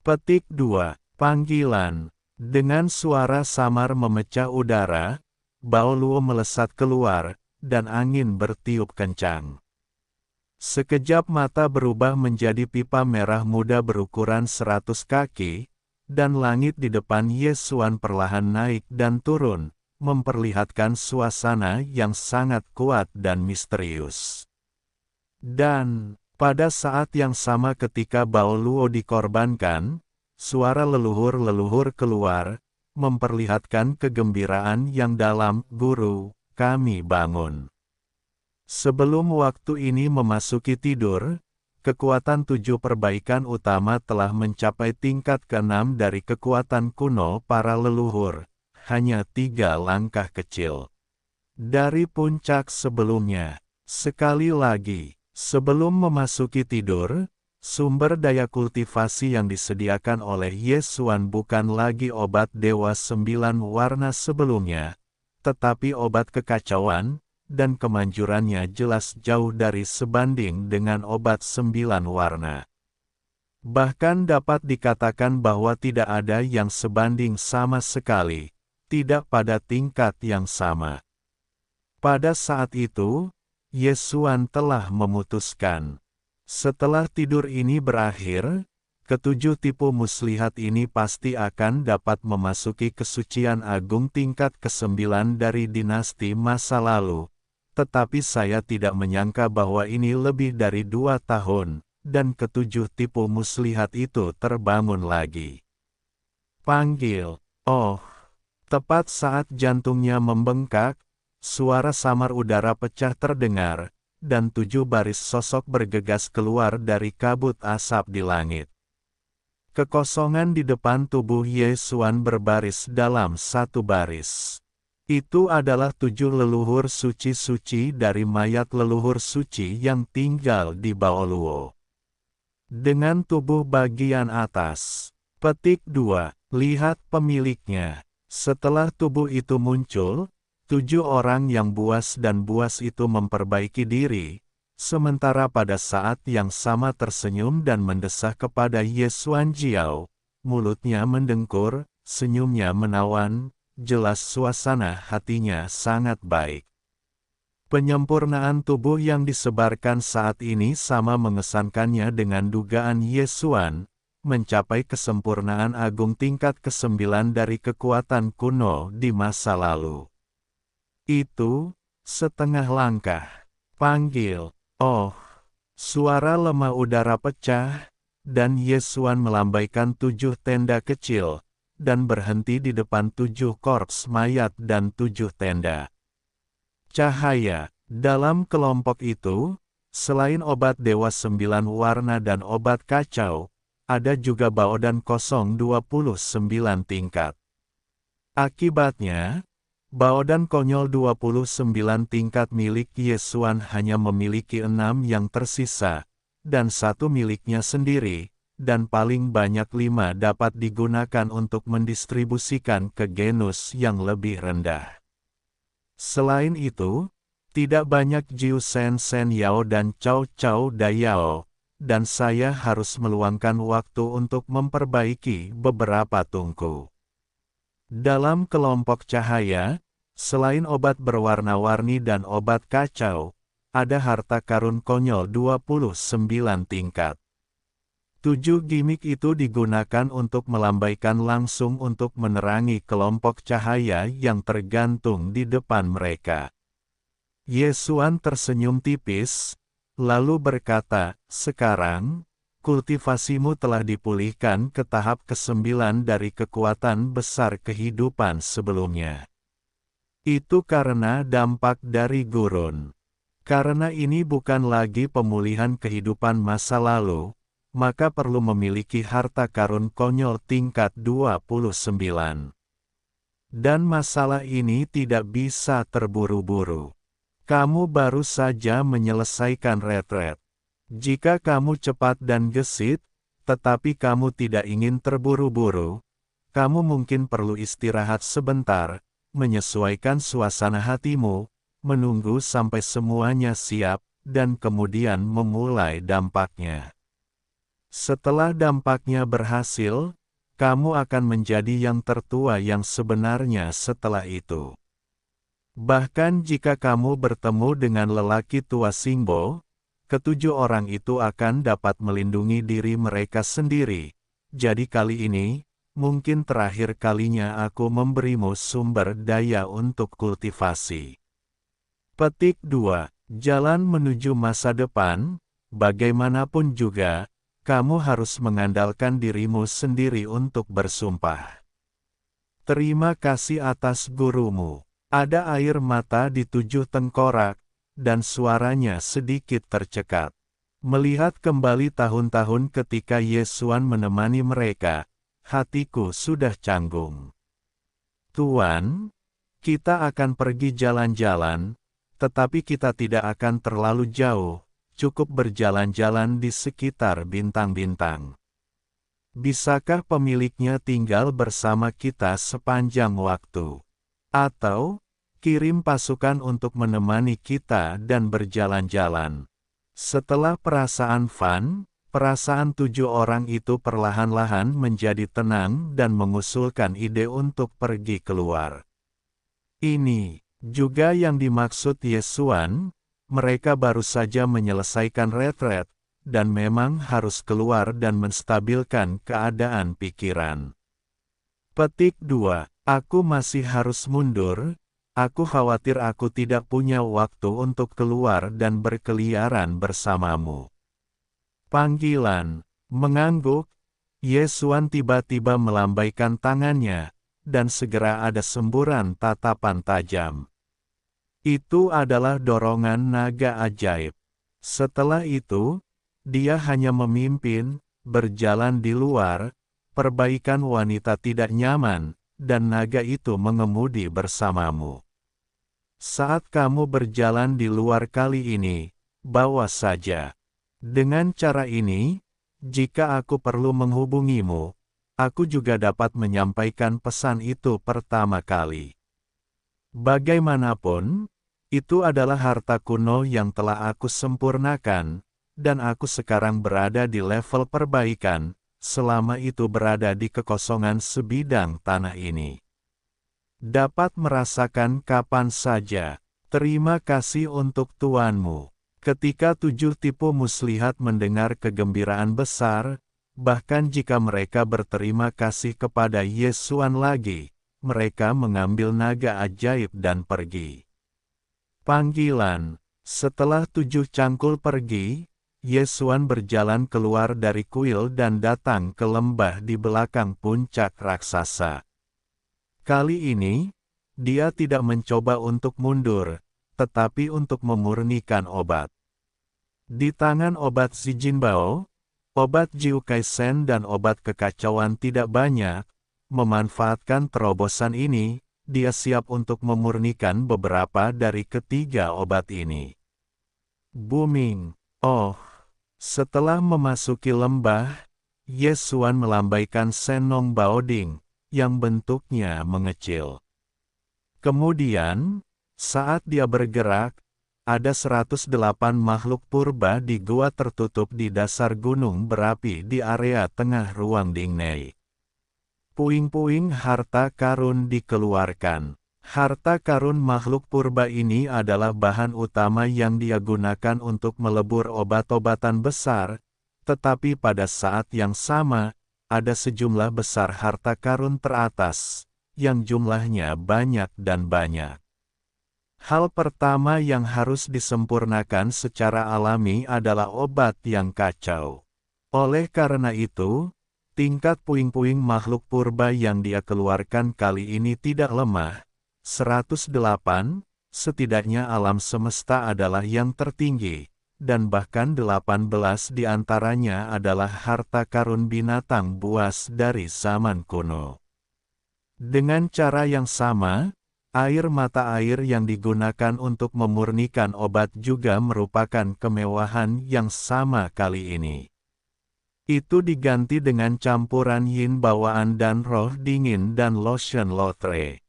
Petik 2. Panggilan. Dengan suara samar memecah udara, Baoluo melesat keluar, dan angin bertiup kencang. Sekejap mata berubah menjadi pipa merah muda berukuran 100 kaki, dan langit di depan Yesuan perlahan naik dan turun, memperlihatkan suasana yang sangat kuat dan misterius. Dan, pada saat yang sama ketika Baoluo dikorbankan, suara leluhur-leluhur keluar, memperlihatkan kegembiraan yang dalam, Guru, kami bangun. Sebelum waktu ini memasuki tidur, kekuatan 7 perbaikan utama telah mencapai tingkat ke-6 dari kekuatan kuno para leluhur. Hanya 3 langkah kecil dari puncak sebelumnya. Sekali lagi, sebelum memasuki tidur, sumber daya kultivasi yang disediakan oleh Yesuan bukan lagi obat Dewa 9 warna sebelumnya, tetapi obat kekacauan, dan kemanjurannya jelas jauh dari sebanding dengan obat 9 warna. Bahkan dapat dikatakan bahwa tidak ada yang sebanding sama sekali. Tidak pada tingkat yang sama. Pada saat itu, Yesuan telah memutuskan. Setelah tidur ini berakhir, ketujuh tipu muslihat ini pasti akan dapat memasuki kesucian agung tingkat ke-9 dari dinasti masa lalu. Tetapi saya tidak menyangka bahwa ini lebih dari 2 tahun, dan ketujuh tipu muslihat itu terbangun lagi. Panggil, oh. Tepat saat jantungnya membengkak, suara samar udara pecah terdengar, dan 7 baris sosok bergegas keluar dari kabut asap di langit. Kekosongan di depan tubuh Yesuan berbaris dalam satu baris. Itu adalah 7 leluhur suci-suci dari mayat leluhur suci yang tinggal di Baoluo. Dengan tubuh bagian atas, Petik 2. Lihat pemiliknya. Setelah tubuh itu muncul, 7 orang yang buas dan buas itu memperbaiki diri, sementara pada saat yang sama tersenyum dan mendesah kepada Yesuan Jiao, mulutnya mendengkur, senyumnya menawan, jelas suasana hatinya sangat baik. Penyempurnaan tubuh yang disebarkan saat ini sama mengesankannya dengan dugaan Yesuan, mencapai kesempurnaan agung tingkat ke-9 dari kekuatan kuno di masa lalu. Itu, setengah langkah. Panggil, oh, suara lemah udara pecah, dan Yesuan melambaikan 7 tenda kecil, dan berhenti di depan 7 korps mayat dan 7 tenda. Cahaya, dalam kelompok itu, selain obat dewa 9 warna dan obat kacau, ada juga baodan 029 tingkat. Akibatnya, baodan konyol 29 tingkat milik Yesuan hanya memiliki 6 yang tersisa, dan 1 miliknya sendiri, dan paling banyak 5 dapat digunakan untuk mendistribusikan ke genus yang lebih rendah. Selain itu, tidak banyak Jiu Sen Sen Yao dan Cao Cao Dayao, dan saya harus meluangkan waktu untuk memperbaiki beberapa tungku. Dalam kelompok cahaya, selain obat berwarna-warni dan obat kacau, ada harta karun konyol 29 tingkat. 7 gimik itu digunakan untuk melambaikan langsung untuk menerangi kelompok cahaya yang tergantung di depan mereka. Yesuan tersenyum tipis, lalu berkata, sekarang, kultivasimu telah dipulihkan ke tahap ke-9 dari kekuatan besar kehidupan sebelumnya. Itu karena dampak dari gurun. Karena ini bukan lagi pemulihan kehidupan masa lalu, maka perlu memiliki harta karun konyol tingkat 29. Dan masalah ini tidak bisa terburu-buru. Kamu baru saja menyelesaikan retret. Jika kamu cepat dan gesit, tetapi kamu tidak ingin terburu-buru, kamu mungkin perlu istirahat sebentar, menyesuaikan suasana hatimu, menunggu sampai semuanya siap, dan kemudian memulai dampaknya. Setelah dampaknya berhasil, kamu akan menjadi yang tertua yang sebenarnya setelah itu. Bahkan jika kamu bertemu dengan lelaki tua Singbo, ke-7 orang itu akan dapat melindungi diri mereka sendiri. Jadi kali ini, mungkin terakhir kalinya aku memberimu sumber daya untuk kultivasi. Petik 2. Jalan menuju masa depan, bagaimanapun juga, kamu harus mengandalkan dirimu sendiri untuk bersumpah. Terima kasih atas gurumu. Ada air mata di 7 tengkorak, dan suaranya sedikit tercekat. Melihat kembali tahun-tahun ketika Yesuan menemani mereka, hatiku sudah canggung. Tuan, kita akan pergi jalan-jalan, tetapi kita tidak akan terlalu jauh. Cukup berjalan-jalan di sekitar bintang-bintang. Bisakah pemiliknya tinggal bersama kita sepanjang waktu? Atau, kirim pasukan untuk menemani kita dan berjalan-jalan. Setelah perasaan Fan, perasaan 7 orang itu perlahan-lahan menjadi tenang dan mengusulkan ide untuk pergi keluar. Ini juga yang dimaksud Yesuan. Mereka baru saja menyelesaikan retret, dan memang harus keluar dan menstabilkan keadaan pikiran. Petik 2. Aku masih harus mundur, aku khawatir aku tidak punya waktu untuk keluar dan berkeliaran bersamamu. Panggilan, mengangguk, Yesuan tiba-tiba melambaikan tangannya, dan segera ada semburan tatapan tajam. Itu adalah dorongan naga ajaib. Setelah itu, dia hanya memimpin, berjalan di luar, perbaikan wanita tidak nyaman, dan naga itu mengemudi bersamamu. Saat kamu berjalan di luar kali ini, bawa saja. Dengan cara ini, jika aku perlu menghubungimu, aku juga dapat menyampaikan pesan itu pertama kali. Bagaimanapun, itu adalah harta kuno yang telah aku sempurnakan, dan aku sekarang berada di level perbaikan, selama itu berada di kekosongan sebidang tanah ini. Dapat merasakan kapan saja. Terima kasih untuk tuanmu. Ketika 7 tipe muslihat mendengar kegembiraan besar, bahkan jika mereka berterima kasih kepada Yesuan lagi, mereka mengambil naga ajaib dan pergi. Panggilan. Setelah 7 cangkul pergi, Yesuan berjalan keluar dari kuil dan datang ke lembah di belakang puncak raksasa. Kali ini, dia tidak mencoba untuk mundur, tetapi untuk memurnikan obat. Di tangan obat Zijinbao, obat Jiu Kaisen dan obat kekacauan tidak banyak, memanfaatkan terobosan ini, dia siap untuk memurnikan beberapa dari ketiga obat ini. Booming. Oh, setelah memasuki lembah, Yesuan melambaikan Senong Baoding, yang bentuknya mengecil. Kemudian, saat dia bergerak, ada 108 makhluk purba di gua tertutup di dasar gunung berapi di area tengah ruang Dingnei. Puing-puing harta karun dikeluarkan. Harta karun makhluk purba ini adalah bahan utama yang dia gunakan untuk melebur obat-obatan besar, tetapi pada saat yang sama, ada sejumlah besar harta karun teratas, yang jumlahnya banyak dan banyak. Hal pertama yang harus disempurnakan secara alami adalah obat yang kacau. Oleh karena itu, tingkat puing-puing makhluk purba yang dia keluarkan kali ini tidak lemah. 108, setidaknya alam semesta adalah yang tertinggi, dan bahkan 18 di antaranya adalah harta karun binatang buas dari zaman kuno. Dengan cara yang sama, air mata air yang digunakan untuk memurnikan obat juga merupakan kemewahan yang sama kali ini. Itu diganti dengan campuran yin bawaan dan roh dingin dan lotion lotre.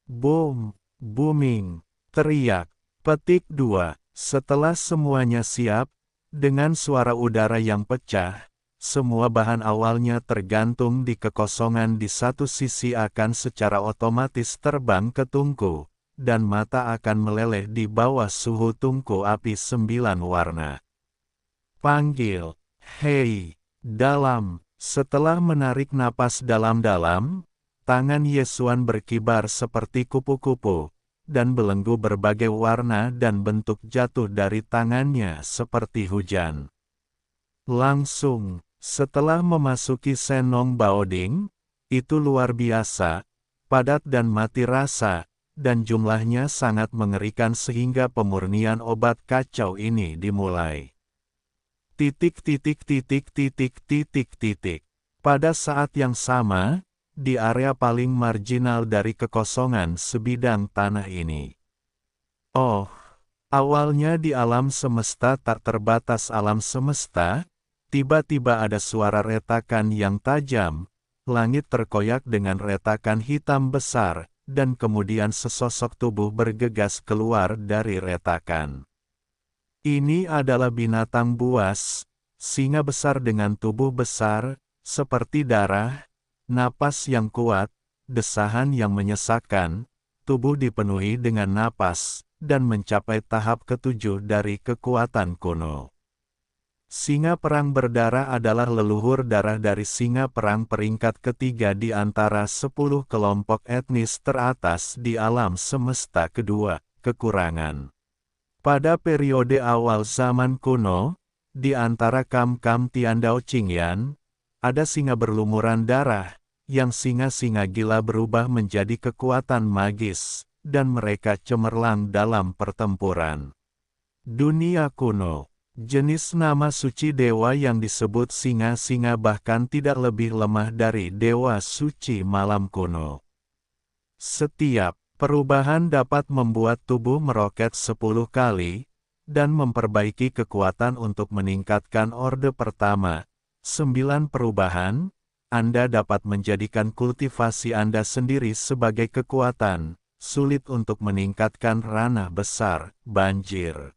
Boom, booming, teriak, petik 2. Setelah semuanya siap, dengan suara udara yang pecah, semua bahan awalnya tergantung di kekosongan di satu sisi akan secara otomatis terbang ke tungku, dan mata akan meleleh di bawah suhu tungku api 9 warna. Panggil, hei, dalam. Setelah menarik napas dalam-dalam, tangan Yesuan berkibar seperti kupu-kupu, dan belenggu berbagai warna dan bentuk jatuh dari tangannya seperti hujan. Langsung, setelah memasuki Senong Baoding, itu luar biasa, padat dan mati rasa, dan jumlahnya sangat mengerikan sehingga pemurnian obat kacau ini dimulai. Titik. Pada saat yang sama, di area paling marginal dari kekosongan sebidang tanah ini. Oh, awalnya di alam semesta tak terbatas alam semesta, tiba-tiba ada suara retakan yang tajam, langit terkoyak dengan retakan hitam besar, dan kemudian sesosok tubuh bergegas keluar dari retakan. Ini adalah binatang buas, singa besar dengan tubuh besar, seperti darah, napas yang kuat, desahan yang menyesakkan, tubuh dipenuhi dengan napas, dan mencapai tahap ketujuh dari kekuatan kuno. Singa perang berdarah adalah leluhur darah dari singa perang peringkat ketiga di antara 10 kelompok etnis teratas di alam semesta kedua, kekurangan. Pada periode awal zaman kuno, di antara kam-kam Tiandao Qingyan, ada singa berlumuran darah, yang singa-singa gila berubah menjadi kekuatan magis, dan mereka cemerlang dalam pertempuran. Dunia kuno, jenis nama suci dewa yang disebut singa-singa bahkan tidak lebih lemah dari dewa suci malam kuno. Setiap perubahan dapat membuat tubuh meroket 10 kali, dan memperbaiki kekuatan untuk meningkatkan orde pertama. 9 perubahan, Anda dapat menjadikan kultivasi Anda sendiri sebagai kekuatan, sulit untuk meningkatkan ranah besar, banjir.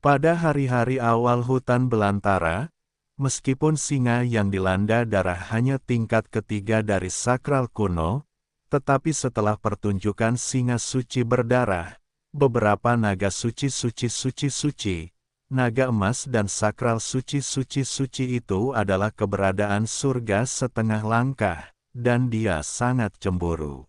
Pada hari-hari awal hutan belantara, meskipun singa yang dilanda darah hanya tingkat ketiga dari sakral kuno, tetapi setelah pertunjukan singa suci berdarah, beberapa naga suci, naga emas dan sakral suci itu adalah keberadaan surga setengah langkah, dan dia sangat cemburu.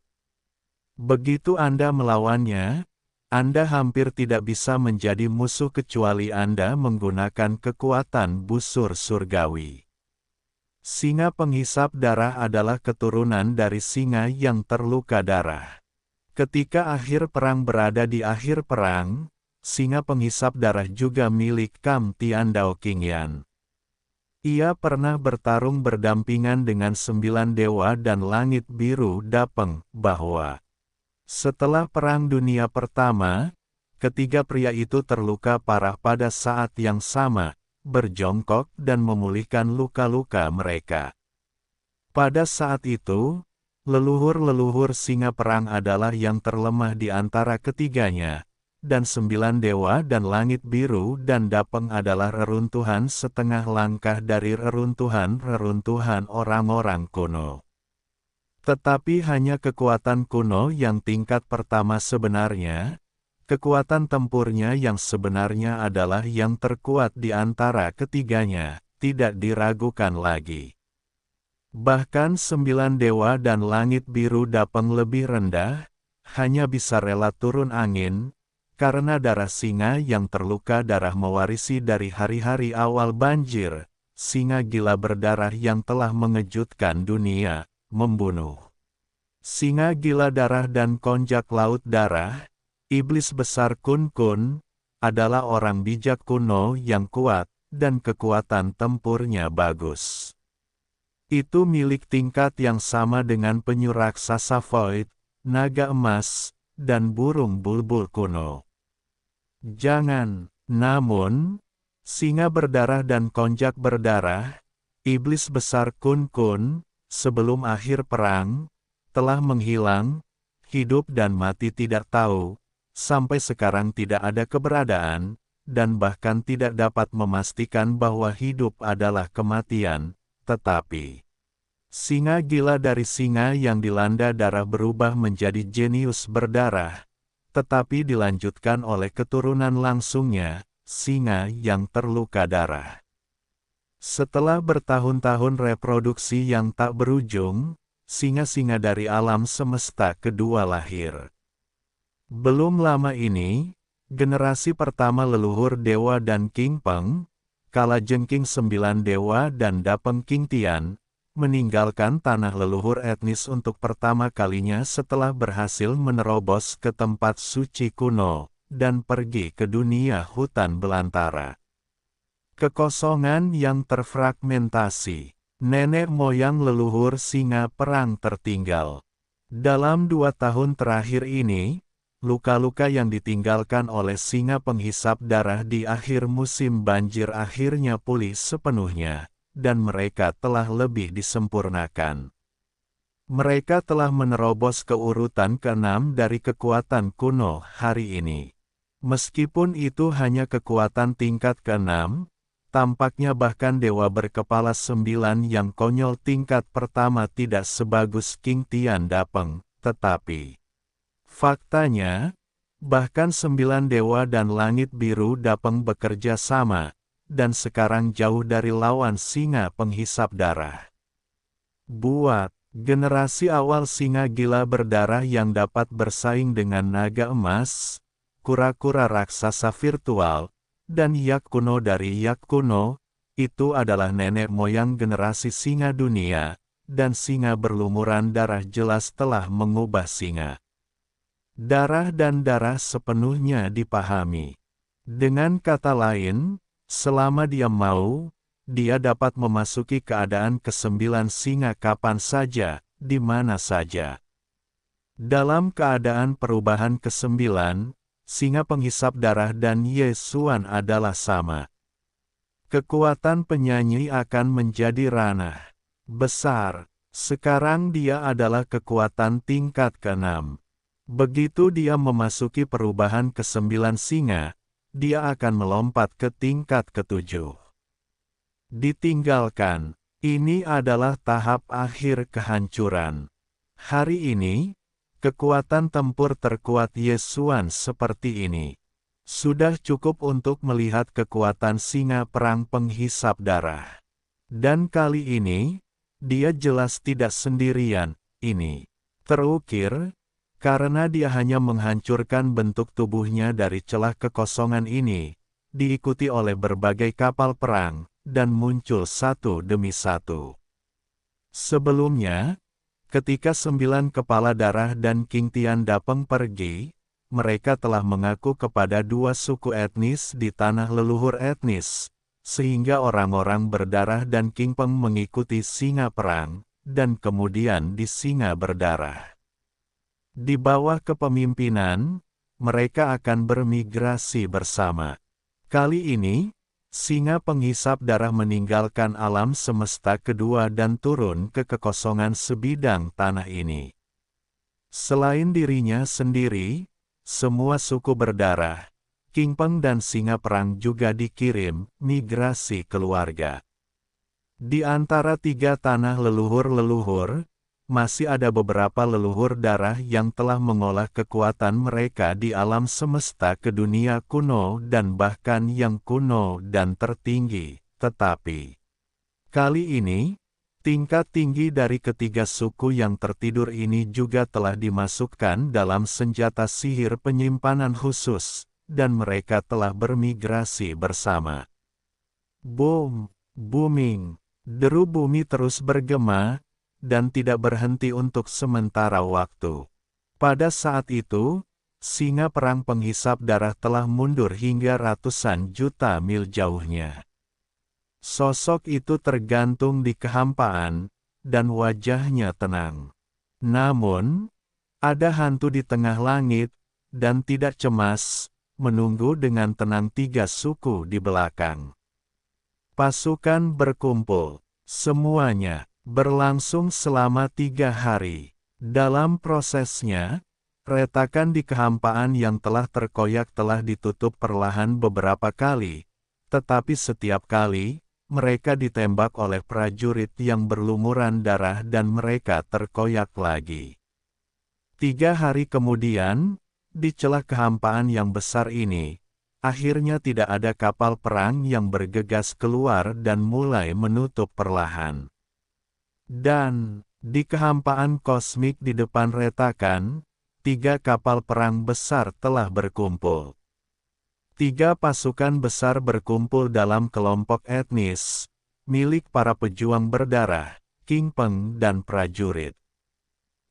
Begitu Anda melawannya, Anda hampir tidak bisa menjadi musuh kecuali Anda menggunakan kekuatan busur surgawi. Singa penghisap darah adalah keturunan dari singa yang terluka darah. Ketika akhir perang berada di akhir perang, singa penghisap darah juga milik Kam Tian Dao Qingyan. Ia pernah bertarung berdampingan dengan 9 dewa dan langit biru Dapeng, bahwa setelah Perang Dunia Pertama, ketiga pria itu terluka parah pada saat yang sama, berjongkok dan memulihkan luka-luka mereka. Pada saat itu, leluhur-leluhur singa perang adalah yang terlemah di antara ketiganya, dan 9 dewa dan langit biru dan Dapeng adalah reruntuhan setengah langkah dari reruntuhan-reruntuhan orang-orang kuno. Tetapi hanya kekuatan kuno yang tingkat pertama sebenarnya, kekuatan tempurnya yang sebenarnya adalah yang terkuat di antara ketiganya, tidak diragukan lagi. Bahkan 9 dewa dan langit biru Dapeng lebih rendah, hanya bisa rela turun angin, karena darah singa yang terluka darah mewarisi dari hari-hari awal banjir, singa gila berdarah yang telah mengejutkan dunia, membunuh. Singa gila darah dan konjak laut darah, iblis besar Kun-Kun, adalah orang bijak kuno yang kuat, dan kekuatan tempurnya bagus. Itu milik tingkat yang sama dengan penyu raksasa Void, naga emas, dan burung bulbul kuno. Jangan, namun, singa berdarah dan konjak berdarah, iblis besar Kun-Kun, sebelum akhir perang, telah menghilang, hidup dan mati tidak tahu, sampai sekarang tidak ada keberadaan, dan bahkan tidak dapat memastikan bahwa hidup adalah kematian, tetapi singa gila dari singa yang dilanda darah berubah menjadi jenius berdarah, tetapi dilanjutkan oleh keturunan langsungnya, singa yang terluka darah. Setelah bertahun-tahun reproduksi yang tak berujung, singa-singa dari alam semesta kedua lahir. Belum lama ini, generasi pertama leluhur dewa dan King Peng, kalajengking 9 dewa dan Dapeng King Tian, meninggalkan tanah leluhur etnis untuk pertama kalinya setelah berhasil menerobos ke tempat suci kuno, dan pergi ke dunia hutan belantara. Kekosongan yang terfragmentasi. Nenek moyang leluhur singa perang tertinggal. Dalam 2 tahun terakhir ini, luka-luka yang ditinggalkan oleh singa penghisap darah di akhir musim banjir akhirnya pulih sepenuhnya, dan mereka telah lebih disempurnakan. Mereka telah menerobos ke urutan ke-6 dari kekuatan kuno hari ini. Meskipun itu hanya kekuatan tingkat ke-6, tampaknya bahkan dewa berkepala 9 yang konyol tingkat pertama tidak sebagus King Tian Dapeng, tetapi faktanya, bahkan 9 dewa dan langit biru Dapeng bekerja sama, dan sekarang jauh dari lawan singa penghisap darah. Buat generasi awal singa gila berdarah yang dapat bersaing dengan naga emas, kura-kura raksasa virtual, dan yak kuno dari yak kuno, itu adalah nenek moyang generasi singa dunia, dan singa berlumuran darah jelas telah mengubah singa. Darah dan darah sepenuhnya dipahami. Dengan kata lain, selama dia mau, dia dapat memasuki keadaan ke-9 singa kapan saja, di mana saja. Dalam keadaan perubahan ke-9, singa penghisap darah dan Yesuan adalah sama. Kekuatan penyanyi akan menjadi ranah. Besar. Sekarang dia adalah kekuatan tingkat ke-6. Begitu dia memasuki perubahan ke-9 singa, dia akan melompat ke tingkat ke-7. Ditinggalkan. Ini adalah tahap akhir kehancuran. Hari ini, kekuatan tempur terkuat Yesuan seperti ini. Sudah cukup untuk melihat kekuatan singa perang penghisap darah. Dan kali ini, dia jelas tidak sendirian. Ini terukir, karena dia hanya menghancurkan bentuk tubuhnya dari celah kekosongan ini, diikuti oleh berbagai kapal perang, dan muncul satu demi satu. Sebelumnya, ketika 9 kepala darah dan King Tian Dapeng pergi, mereka telah mengaku kepada 2 suku etnis di tanah leluhur etnis, sehingga orang-orang berdarah dan King Peng mengikuti singa perang, dan kemudian di singa berdarah. Di bawah kepemimpinan, mereka akan bermigrasi bersama. Kali ini, singa penghisap darah meninggalkan alam semesta kedua dan turun ke kekosongan sebidang tanah ini. Selain dirinya sendiri, semua suku berdarah, King Peng dan singa perang juga dikirim migrasi keluarga. Di antara 3 tanah leluhur-leluhur, masih ada beberapa leluhur darah yang telah mengolah kekuatan mereka di alam semesta ke dunia kuno dan bahkan yang kuno dan tertinggi. Tetapi, kali ini, tingkat tinggi dari ketiga suku yang tertidur ini juga telah dimasukkan dalam senjata sihir penyimpanan khusus, dan mereka telah bermigrasi bersama. Boom, booming, deru bumi terus bergema, dan tidak berhenti untuk sementara waktu. Pada saat itu, singa perang penghisap darah telah mundur hingga ratusan juta mil jauhnya. Sosok itu tergantung di kehampaan, dan wajahnya tenang. Namun, ada hantu di tengah langit, dan tidak cemas, menunggu dengan tenang 3 suku di belakang. Pasukan berkumpul, semuanya berlangsung selama 3 hari. Dalam prosesnya, retakan di kehampaan yang telah terkoyak telah ditutup perlahan beberapa kali, tetapi setiap kali, mereka ditembak oleh prajurit yang berlumuran darah dan mereka terkoyak lagi. 3 hari kemudian, di celah kehampaan yang besar ini, akhirnya tidak ada kapal perang yang bergegas keluar dan mulai menutup perlahan. Dan, di kehampaan kosmik di depan retakan, 3 kapal perang besar telah berkumpul. 3 pasukan besar berkumpul dalam kelompok etnis, milik para pejuang berdarah, King Peng dan prajurit.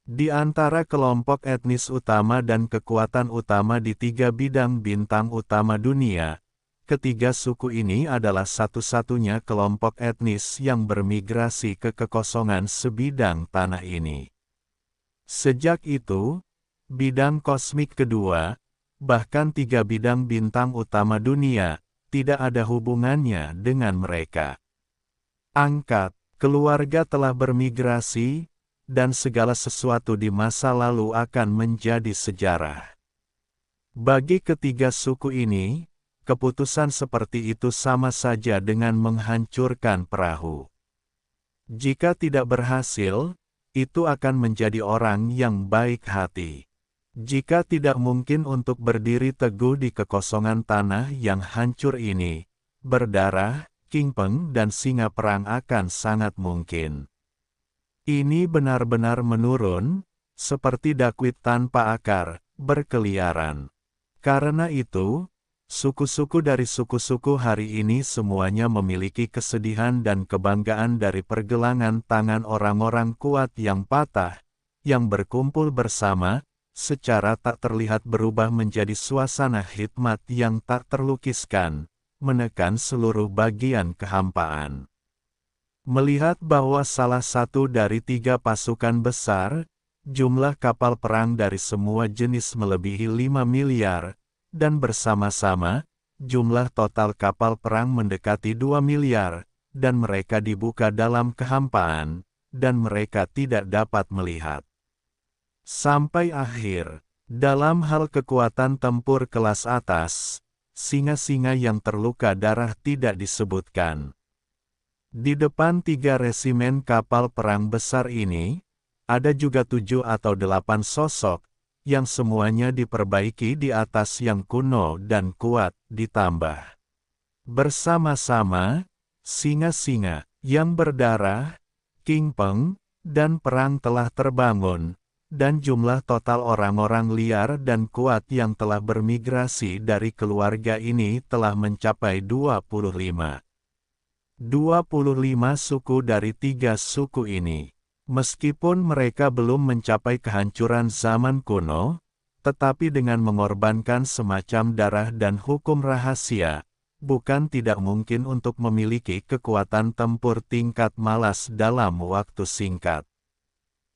Di antara kelompok etnis utama dan kekuatan utama di 3 bidang bintang utama dunia, ketiga suku ini adalah satu-satunya kelompok etnis yang bermigrasi ke kekosongan sebidang tanah ini. Sejak itu, bidang kosmik kedua, bahkan 3 bidang bintang utama dunia, tidak ada hubungannya dengan mereka. Angkat, keluarga telah bermigrasi, dan segala sesuatu di masa lalu akan menjadi sejarah. Bagi ketiga suku ini, keputusan seperti itu sama saja dengan menghancurkan perahu. Jika tidak berhasil, itu akan menjadi orang yang baik hati. Jika tidak mungkin untuk berdiri teguh di kekosongan tanah yang hancur ini, berdarah, King Peng dan singa perang akan sangat mungkin. Ini benar-benar menurun, seperti dakwit tanpa akar, berkeliaran. Karena itu, suku-suku dari suku-suku hari ini semuanya memiliki kesedihan dan kebanggaan dari pergelangan tangan orang-orang kuat yang patah, yang berkumpul bersama, secara tak terlihat berubah menjadi suasana hikmat yang tak terlukiskan, menekan seluruh bagian kehampaan. Melihat bahwa salah satu dari 3 pasukan besar, jumlah kapal perang dari semua jenis melebihi 5 miliar, dan bersama-sama, jumlah total kapal perang mendekati 2 miliar, dan mereka dibuka dalam kehampaan, dan mereka tidak dapat melihat. Sampai akhir, dalam hal kekuatan tempur kelas atas, singa-singa yang terluka darah tidak disebutkan. Di depan 3 resimen kapal perang besar ini, ada juga 7 atau 8 sosok, yang semuanya diperbaiki di atas yang kuno dan kuat, ditambah. Bersama-sama, singa-singa yang berdarah, King Peng, dan perang telah terbangun, dan jumlah total orang-orang liar dan kuat yang telah bermigrasi dari keluarga ini telah mencapai 25. 25 suku dari 3 suku ini. Meskipun mereka belum mencapai kehancuran zaman kuno, tetapi dengan mengorbankan semacam darah dan hukum rahasia, bukan tidak mungkin untuk memiliki kekuatan tempur tingkat malas dalam waktu singkat.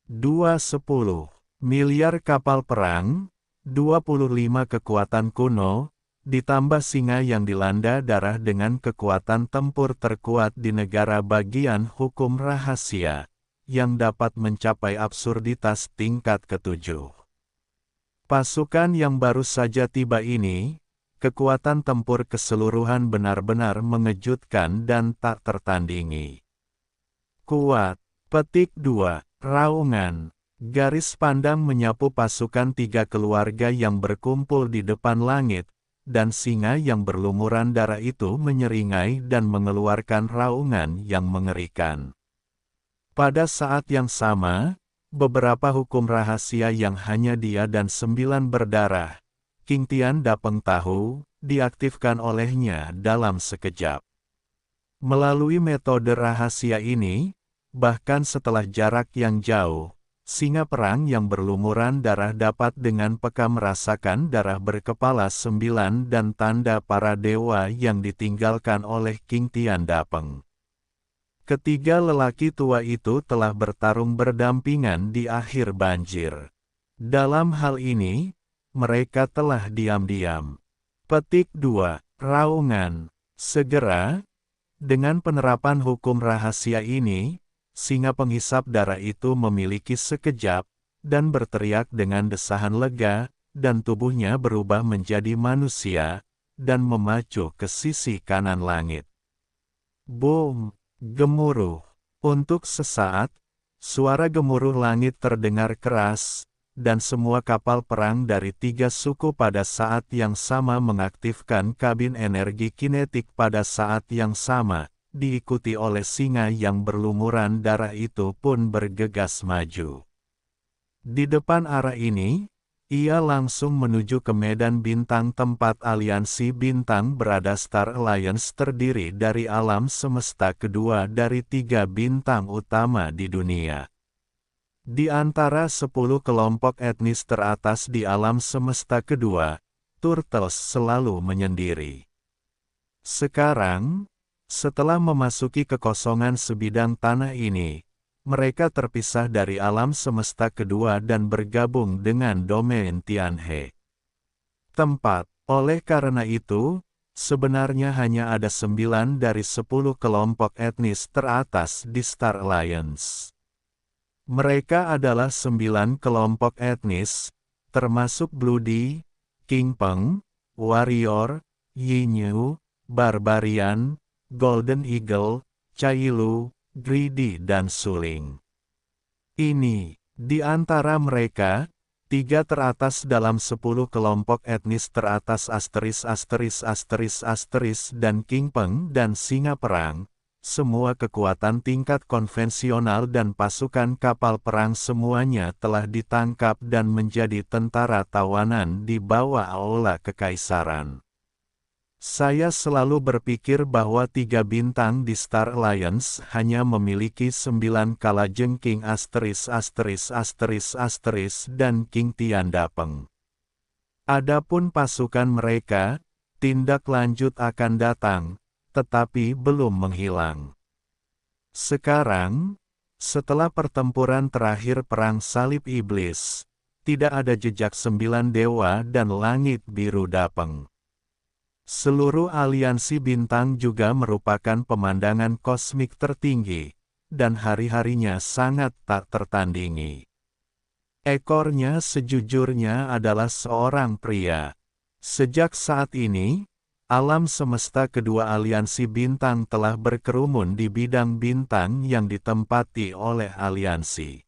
210 miliar kapal perang, 25 kekuatan kuno, ditambah singa yang dilanda darah dengan kekuatan tempur terkuat di negara bagian hukum rahasia, yang dapat mencapai absurditas tingkat ke-7. Pasukan yang baru saja tiba ini, kekuatan tempur keseluruhan benar-benar mengejutkan dan tak tertandingi. Kuat. Petik 2. Raungan. Garis pandang menyapu pasukan 3 keluarga yang berkumpul di depan langit, dan singa yang berlumuran darah itu menyeringai dan mengeluarkan raungan yang mengerikan. Pada saat yang sama, beberapa hukum rahasia yang hanya dia dan 9 berdarah, King Tian Dapeng tahu, diaktifkan olehnya dalam sekejap. Melalui metode rahasia ini, bahkan setelah jarak yang jauh, singa perang yang berlumuran darah dapat dengan peka merasakan darah berkepala 9 dan tanda para dewa yang ditinggalkan oleh King Tian Dapeng. Ketiga lelaki tua itu telah bertarung berdampingan di akhir banjir. Dalam hal ini, mereka telah diam-diam. Petik 2. Raungan. Segera, dengan penerapan hukum rahasia ini, singa penghisap darah itu memiliki sekejap, dan berteriak dengan desahan lega, dan tubuhnya berubah menjadi manusia, dan memacu ke sisi kanan langit. Boom! Gemuruh. Untuk sesaat, suara gemuruh langit terdengar keras, dan semua kapal perang dari 3 suku pada saat yang sama mengaktifkan kabin energi kinetik pada saat yang sama. Diikuti oleh singa yang berlumuran darah itu pun bergegas maju. Di depan arah ini, ia langsung menuju ke medan bintang tempat aliansi bintang berada. Star Alliance terdiri dari alam semesta kedua dari 3 bintang utama di dunia. Di antara 10 kelompok etnis teratas di alam semesta kedua, Turtles selalu menyendiri. Sekarang, setelah memasuki kekosongan sebidang tanah ini, mereka terpisah dari alam semesta kedua dan bergabung dengan domain Tianhe. Tempat. Oleh karena itu, sebenarnya hanya ada 9 dari 10 kelompok etnis teratas di Star Alliance. Mereka adalah 9 kelompok etnis, termasuk Bloody, King Peng, Warrior, Yinyu, Barbarian, Golden Eagle, Cailu, Greedy dan Suling. Ini, di antara mereka, 3 teratas dalam 10 kelompok etnis teratas dan King Peng dan Singa Perang, semua kekuatan tingkat konvensional dan pasukan kapal perang semuanya telah ditangkap dan menjadi tentara tawanan di bawah aula kekaisaran. Saya selalu berpikir bahwa 3 bintang di Star Alliance hanya memiliki 9 kalajengking dan King Tian Dapeng. Adapun pasukan mereka, tindak lanjut akan datang, tetapi belum menghilang. Sekarang, setelah pertempuran terakhir Perang Salib Iblis, tidak ada jejak 9 dewa dan langit biru Dapeng. Seluruh aliansi bintang juga merupakan pemandangan kosmik tertinggi, dan hari-harinya sangat tak tertandingi. Ekornya sejujurnya adalah seorang pria. Sejak saat ini, alam semesta kedua aliansi bintang telah berkerumun di bidang bintang yang ditempati oleh aliansi.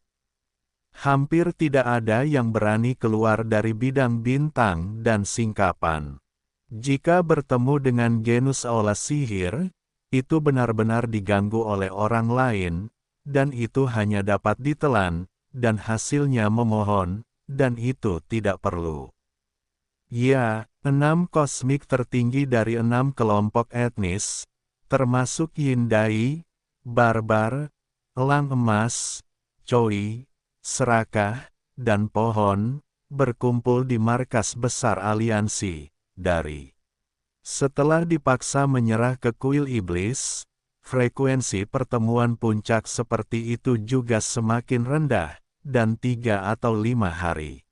Hampir tidak ada yang berani keluar dari bidang bintang dan singkapan. Jika bertemu dengan genus aula sihir, itu benar-benar diganggu oleh orang lain, dan itu hanya dapat ditelan, dan hasilnya memohon, dan itu tidak perlu. Ya, 6 kosmik tertinggi dari 6 kelompok etnis, termasuk Yindai, Barbar, Elang Emas, Choi, Serakah, dan Pohon, berkumpul di markas besar aliansi, dari. Setelah dipaksa menyerah ke kuil iblis, frekuensi pertemuan puncak seperti itu juga semakin rendah, dan 3 atau 5 hari.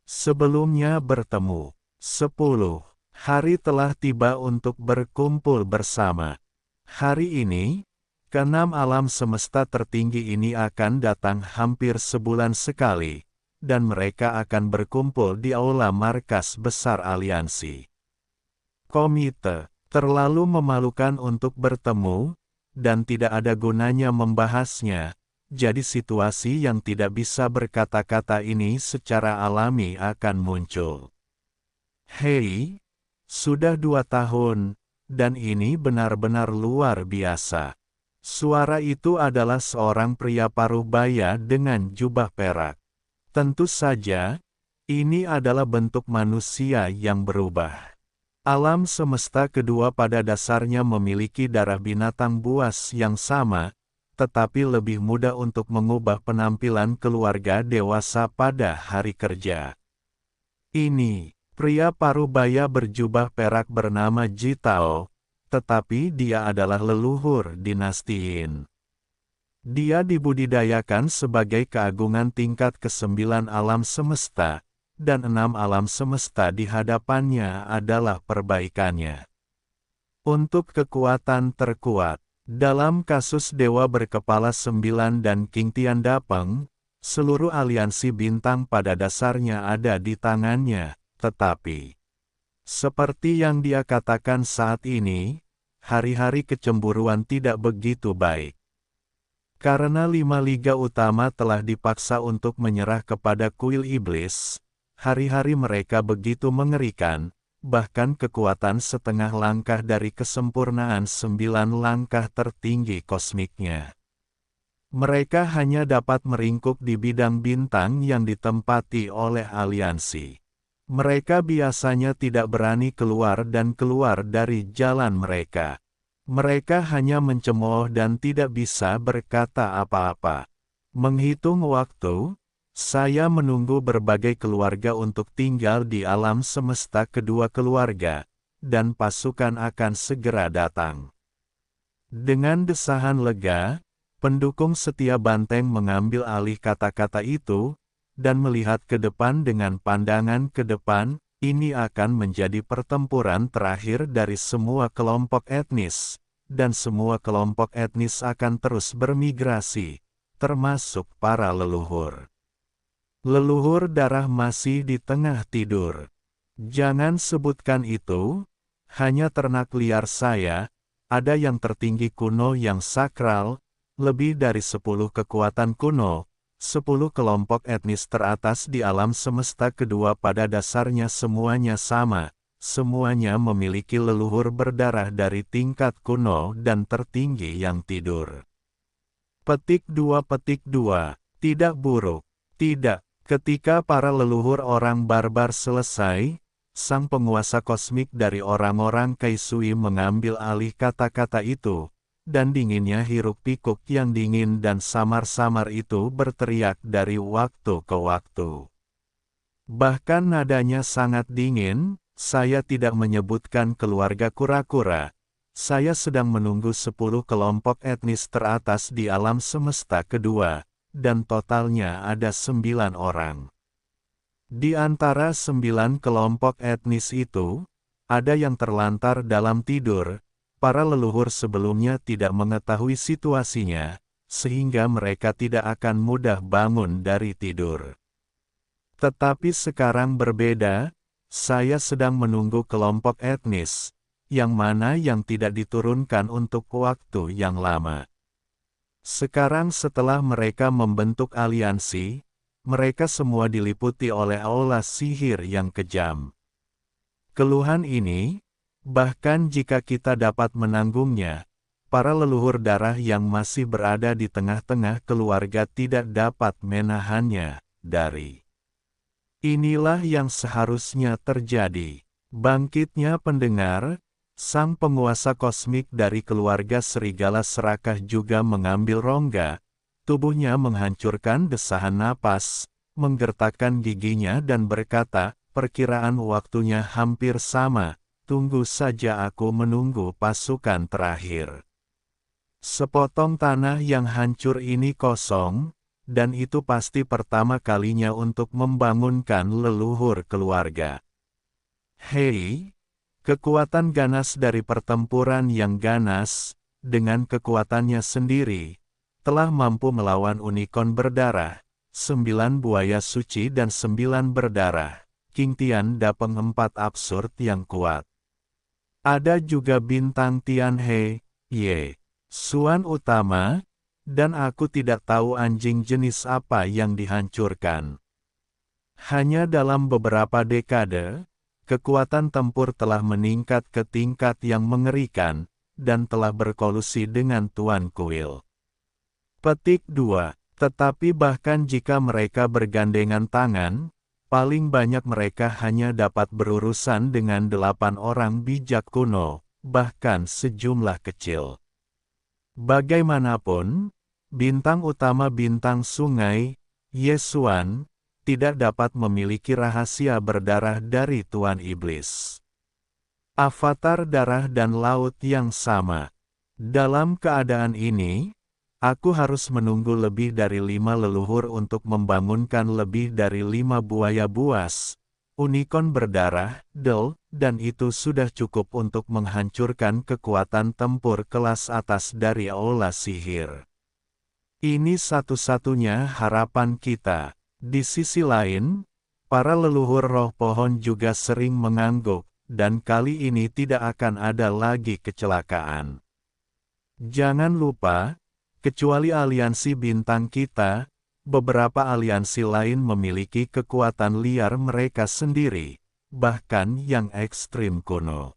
Sebelumnya bertemu, 10 hari telah tiba untuk berkumpul bersama. Hari ini, keenam alam semesta tertinggi ini akan datang hampir sebulan sekali, dan mereka akan berkumpul di aula markas besar aliansi. Komite, terlalu memalukan untuk bertemu, dan tidak ada gunanya membahasnya. Jadi situasi yang tidak bisa berkata-kata ini secara alami akan muncul. Hei, sudah 2 tahun, dan ini benar-benar luar biasa. Suara itu adalah seorang pria paruh baya dengan jubah perak. Tentu saja, ini adalah bentuk manusia yang berubah. Alam semesta kedua pada dasarnya memiliki darah binatang buas yang sama, tetapi lebih mudah untuk mengubah penampilan keluarga dewasa pada hari kerja. Ini, pria paruh baya berjubah perak bernama Jitao, tetapi dia adalah leluhur dinasti Yin. Dia dibudidayakan sebagai keagungan tingkat ke-9 alam semesta, dan 6 alam semesta di hadapannya adalah perbaikannya. Untuk kekuatan terkuat, dalam kasus Dewa Berkepala 9 dan King Tiandapeng, seluruh aliansi bintang pada dasarnya ada di tangannya, tetapi seperti yang dia katakan saat ini, hari-hari kecemburuan tidak begitu baik. Karena 5 liga utama telah dipaksa untuk menyerah kepada kuil iblis, hari-hari mereka begitu mengerikan, bahkan kekuatan setengah langkah dari kesempurnaan 9 langkah tertinggi kosmiknya. Mereka hanya dapat meringkuk di bidang bintang yang ditempati oleh aliansi. Mereka biasanya tidak berani keluar dan keluar dari jalan mereka. Mereka hanya mencemooh dan tidak bisa berkata apa-apa. Menghitung waktu, saya menunggu berbagai keluarga untuk tinggal di alam semesta kedua keluarga, dan pasukan akan segera datang. Dengan desahan lega, pendukung setia banteng mengambil alih kata-kata itu, dan melihat ke depan dengan pandangan ke depan, ini akan menjadi pertempuran terakhir dari semua kelompok etnis, dan semua kelompok etnis akan terus bermigrasi, termasuk para leluhur. Leluhur darah masih di tengah tidur. Jangan sebutkan itu, hanya ternak liar saya, ada yang tertinggi kuno yang sakral, lebih dari 10 kekuatan kuno, 10 kelompok etnis teratas di alam semesta kedua pada dasarnya semuanya sama, semuanya memiliki leluhur berdarah dari tingkat kuno dan tertinggi yang tidur. Petik 2 tidak buruk, tidak. Ketika para leluhur orang barbar selesai, sang penguasa kosmik dari orang-orang Kaisui mengambil alih kata-kata itu, dan dinginnya hiruk-pikuk yang dingin dan samar-samar itu berteriak dari waktu ke waktu. Bahkan nadanya sangat dingin, saya tidak menyebutkan keluarga kura-kura, saya sedang menunggu 10 kelompok etnis teratas di alam semesta kedua, dan totalnya ada 9 orang. Di antara 9 kelompok etnis itu, ada yang terlantar dalam tidur. Para leluhur sebelumnya tidak mengetahui situasinya, sehingga mereka tidak akan mudah bangun dari tidur. Tetapi sekarang berbeda, saya sedang menunggu kelompok etnis, yang mana yang tidak diturunkan untuk waktu yang lama. Sekarang setelah mereka membentuk aliansi, mereka semua diliputi oleh aula sihir yang kejam. Keluhan ini, bahkan jika kita dapat menanggungnya, para leluhur darah yang masih berada di tengah-tengah keluarga tidak dapat menahannya dari. Inilah yang seharusnya terjadi. Bangkitnya pendengar, sang penguasa kosmik dari keluarga serigala serakah juga mengambil rongga, tubuhnya menghancurkan desahan napas, menggertakkan giginya dan berkata, perkiraan waktunya hampir sama. Tunggu saja, aku menunggu pasukan terakhir. Sepotong tanah yang hancur ini kosong, dan itu pasti pertama kalinya untuk membangunkan leluhur keluarga. Hei, kekuatan ganas dari pertempuran yang ganas, dengan kekuatannya sendiri, telah mampu melawan unicorn berdarah, 9 buaya suci dan 9 berdarah, King Tian Dapeng 4 absurd yang kuat. Ada juga bintang Tianhe, Ye, Suan utama, dan aku tidak tahu anjing jenis apa yang dihancurkan. Hanya dalam beberapa dekade, kekuatan tempur telah meningkat ke tingkat yang mengerikan, dan telah berkolusi dengan Tuan Kuil. Petik 2. Tetapi bahkan jika mereka bergandengan tangan, paling banyak mereka hanya dapat berurusan dengan 8 orang bijak kuno, bahkan sejumlah kecil. Bagaimanapun, bintang utama bintang sungai, Yesuan, tidak dapat memiliki rahasia berdarah dari Tuan Iblis. Avatar darah dan laut yang sama. Dalam keadaan ini, aku harus menunggu lebih dari 5 leluhur untuk membangunkan lebih dari 5 buaya buas, unicorn berdarah, dan itu sudah cukup untuk menghancurkan kekuatan tempur kelas atas dari aula sihir. Ini satu-satunya harapan kita. Di sisi lain, para leluhur roh pohon juga sering mengangguk, dan kali ini tidak akan ada lagi kecelakaan. Jangan lupa, kecuali aliansi bintang kita, beberapa aliansi lain memiliki kekuatan liar mereka sendiri, bahkan yang ekstrim kuno.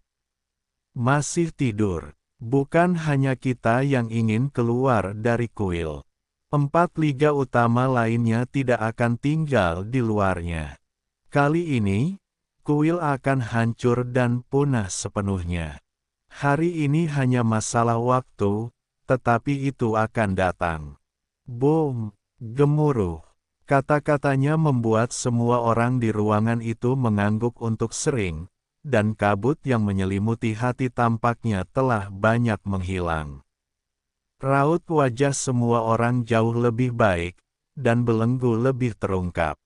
Masih tidur, bukan hanya kita yang ingin keluar dari kuil. 4 liga utama lainnya tidak akan tinggal di luarnya. Kali ini, kuil akan hancur dan punah sepenuhnya. Hari ini hanya masalah waktu, tetapi itu akan datang. Boom, gemuruh. Kata-katanya membuat semua orang di ruangan itu mengangguk untuk sering, dan kabut yang menyelimuti hati tampaknya telah banyak menghilang. Raut wajah semua orang jauh lebih baik, dan belenggu lebih terungkap.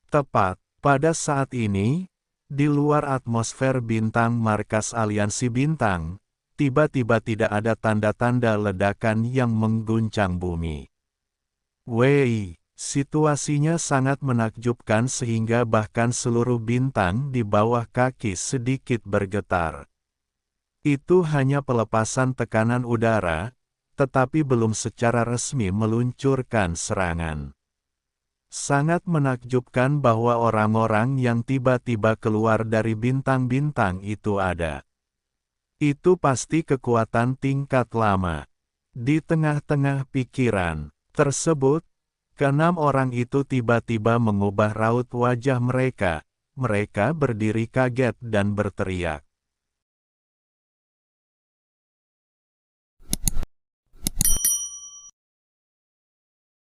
Tepat pada saat ini, di luar atmosfer bintang markas aliansi bintang, tiba-tiba tidak ada tanda-tanda ledakan yang mengguncang bumi. Wei, situasinya sangat menakjubkan sehingga bahkan seluruh bintang di bawah kaki sedikit bergetar. Itu hanya pelepasan tekanan udara, tetapi belum secara resmi meluncurkan serangan. Sangat menakjubkan bahwa orang-orang yang tiba-tiba keluar dari bintang-bintang itu ada. Itu pasti kekuatan tingkat lama. Di tengah-tengah pikiran tersebut, ke-6 orang itu tiba-tiba mengubah raut wajah mereka. Mereka berdiri kaget dan berteriak.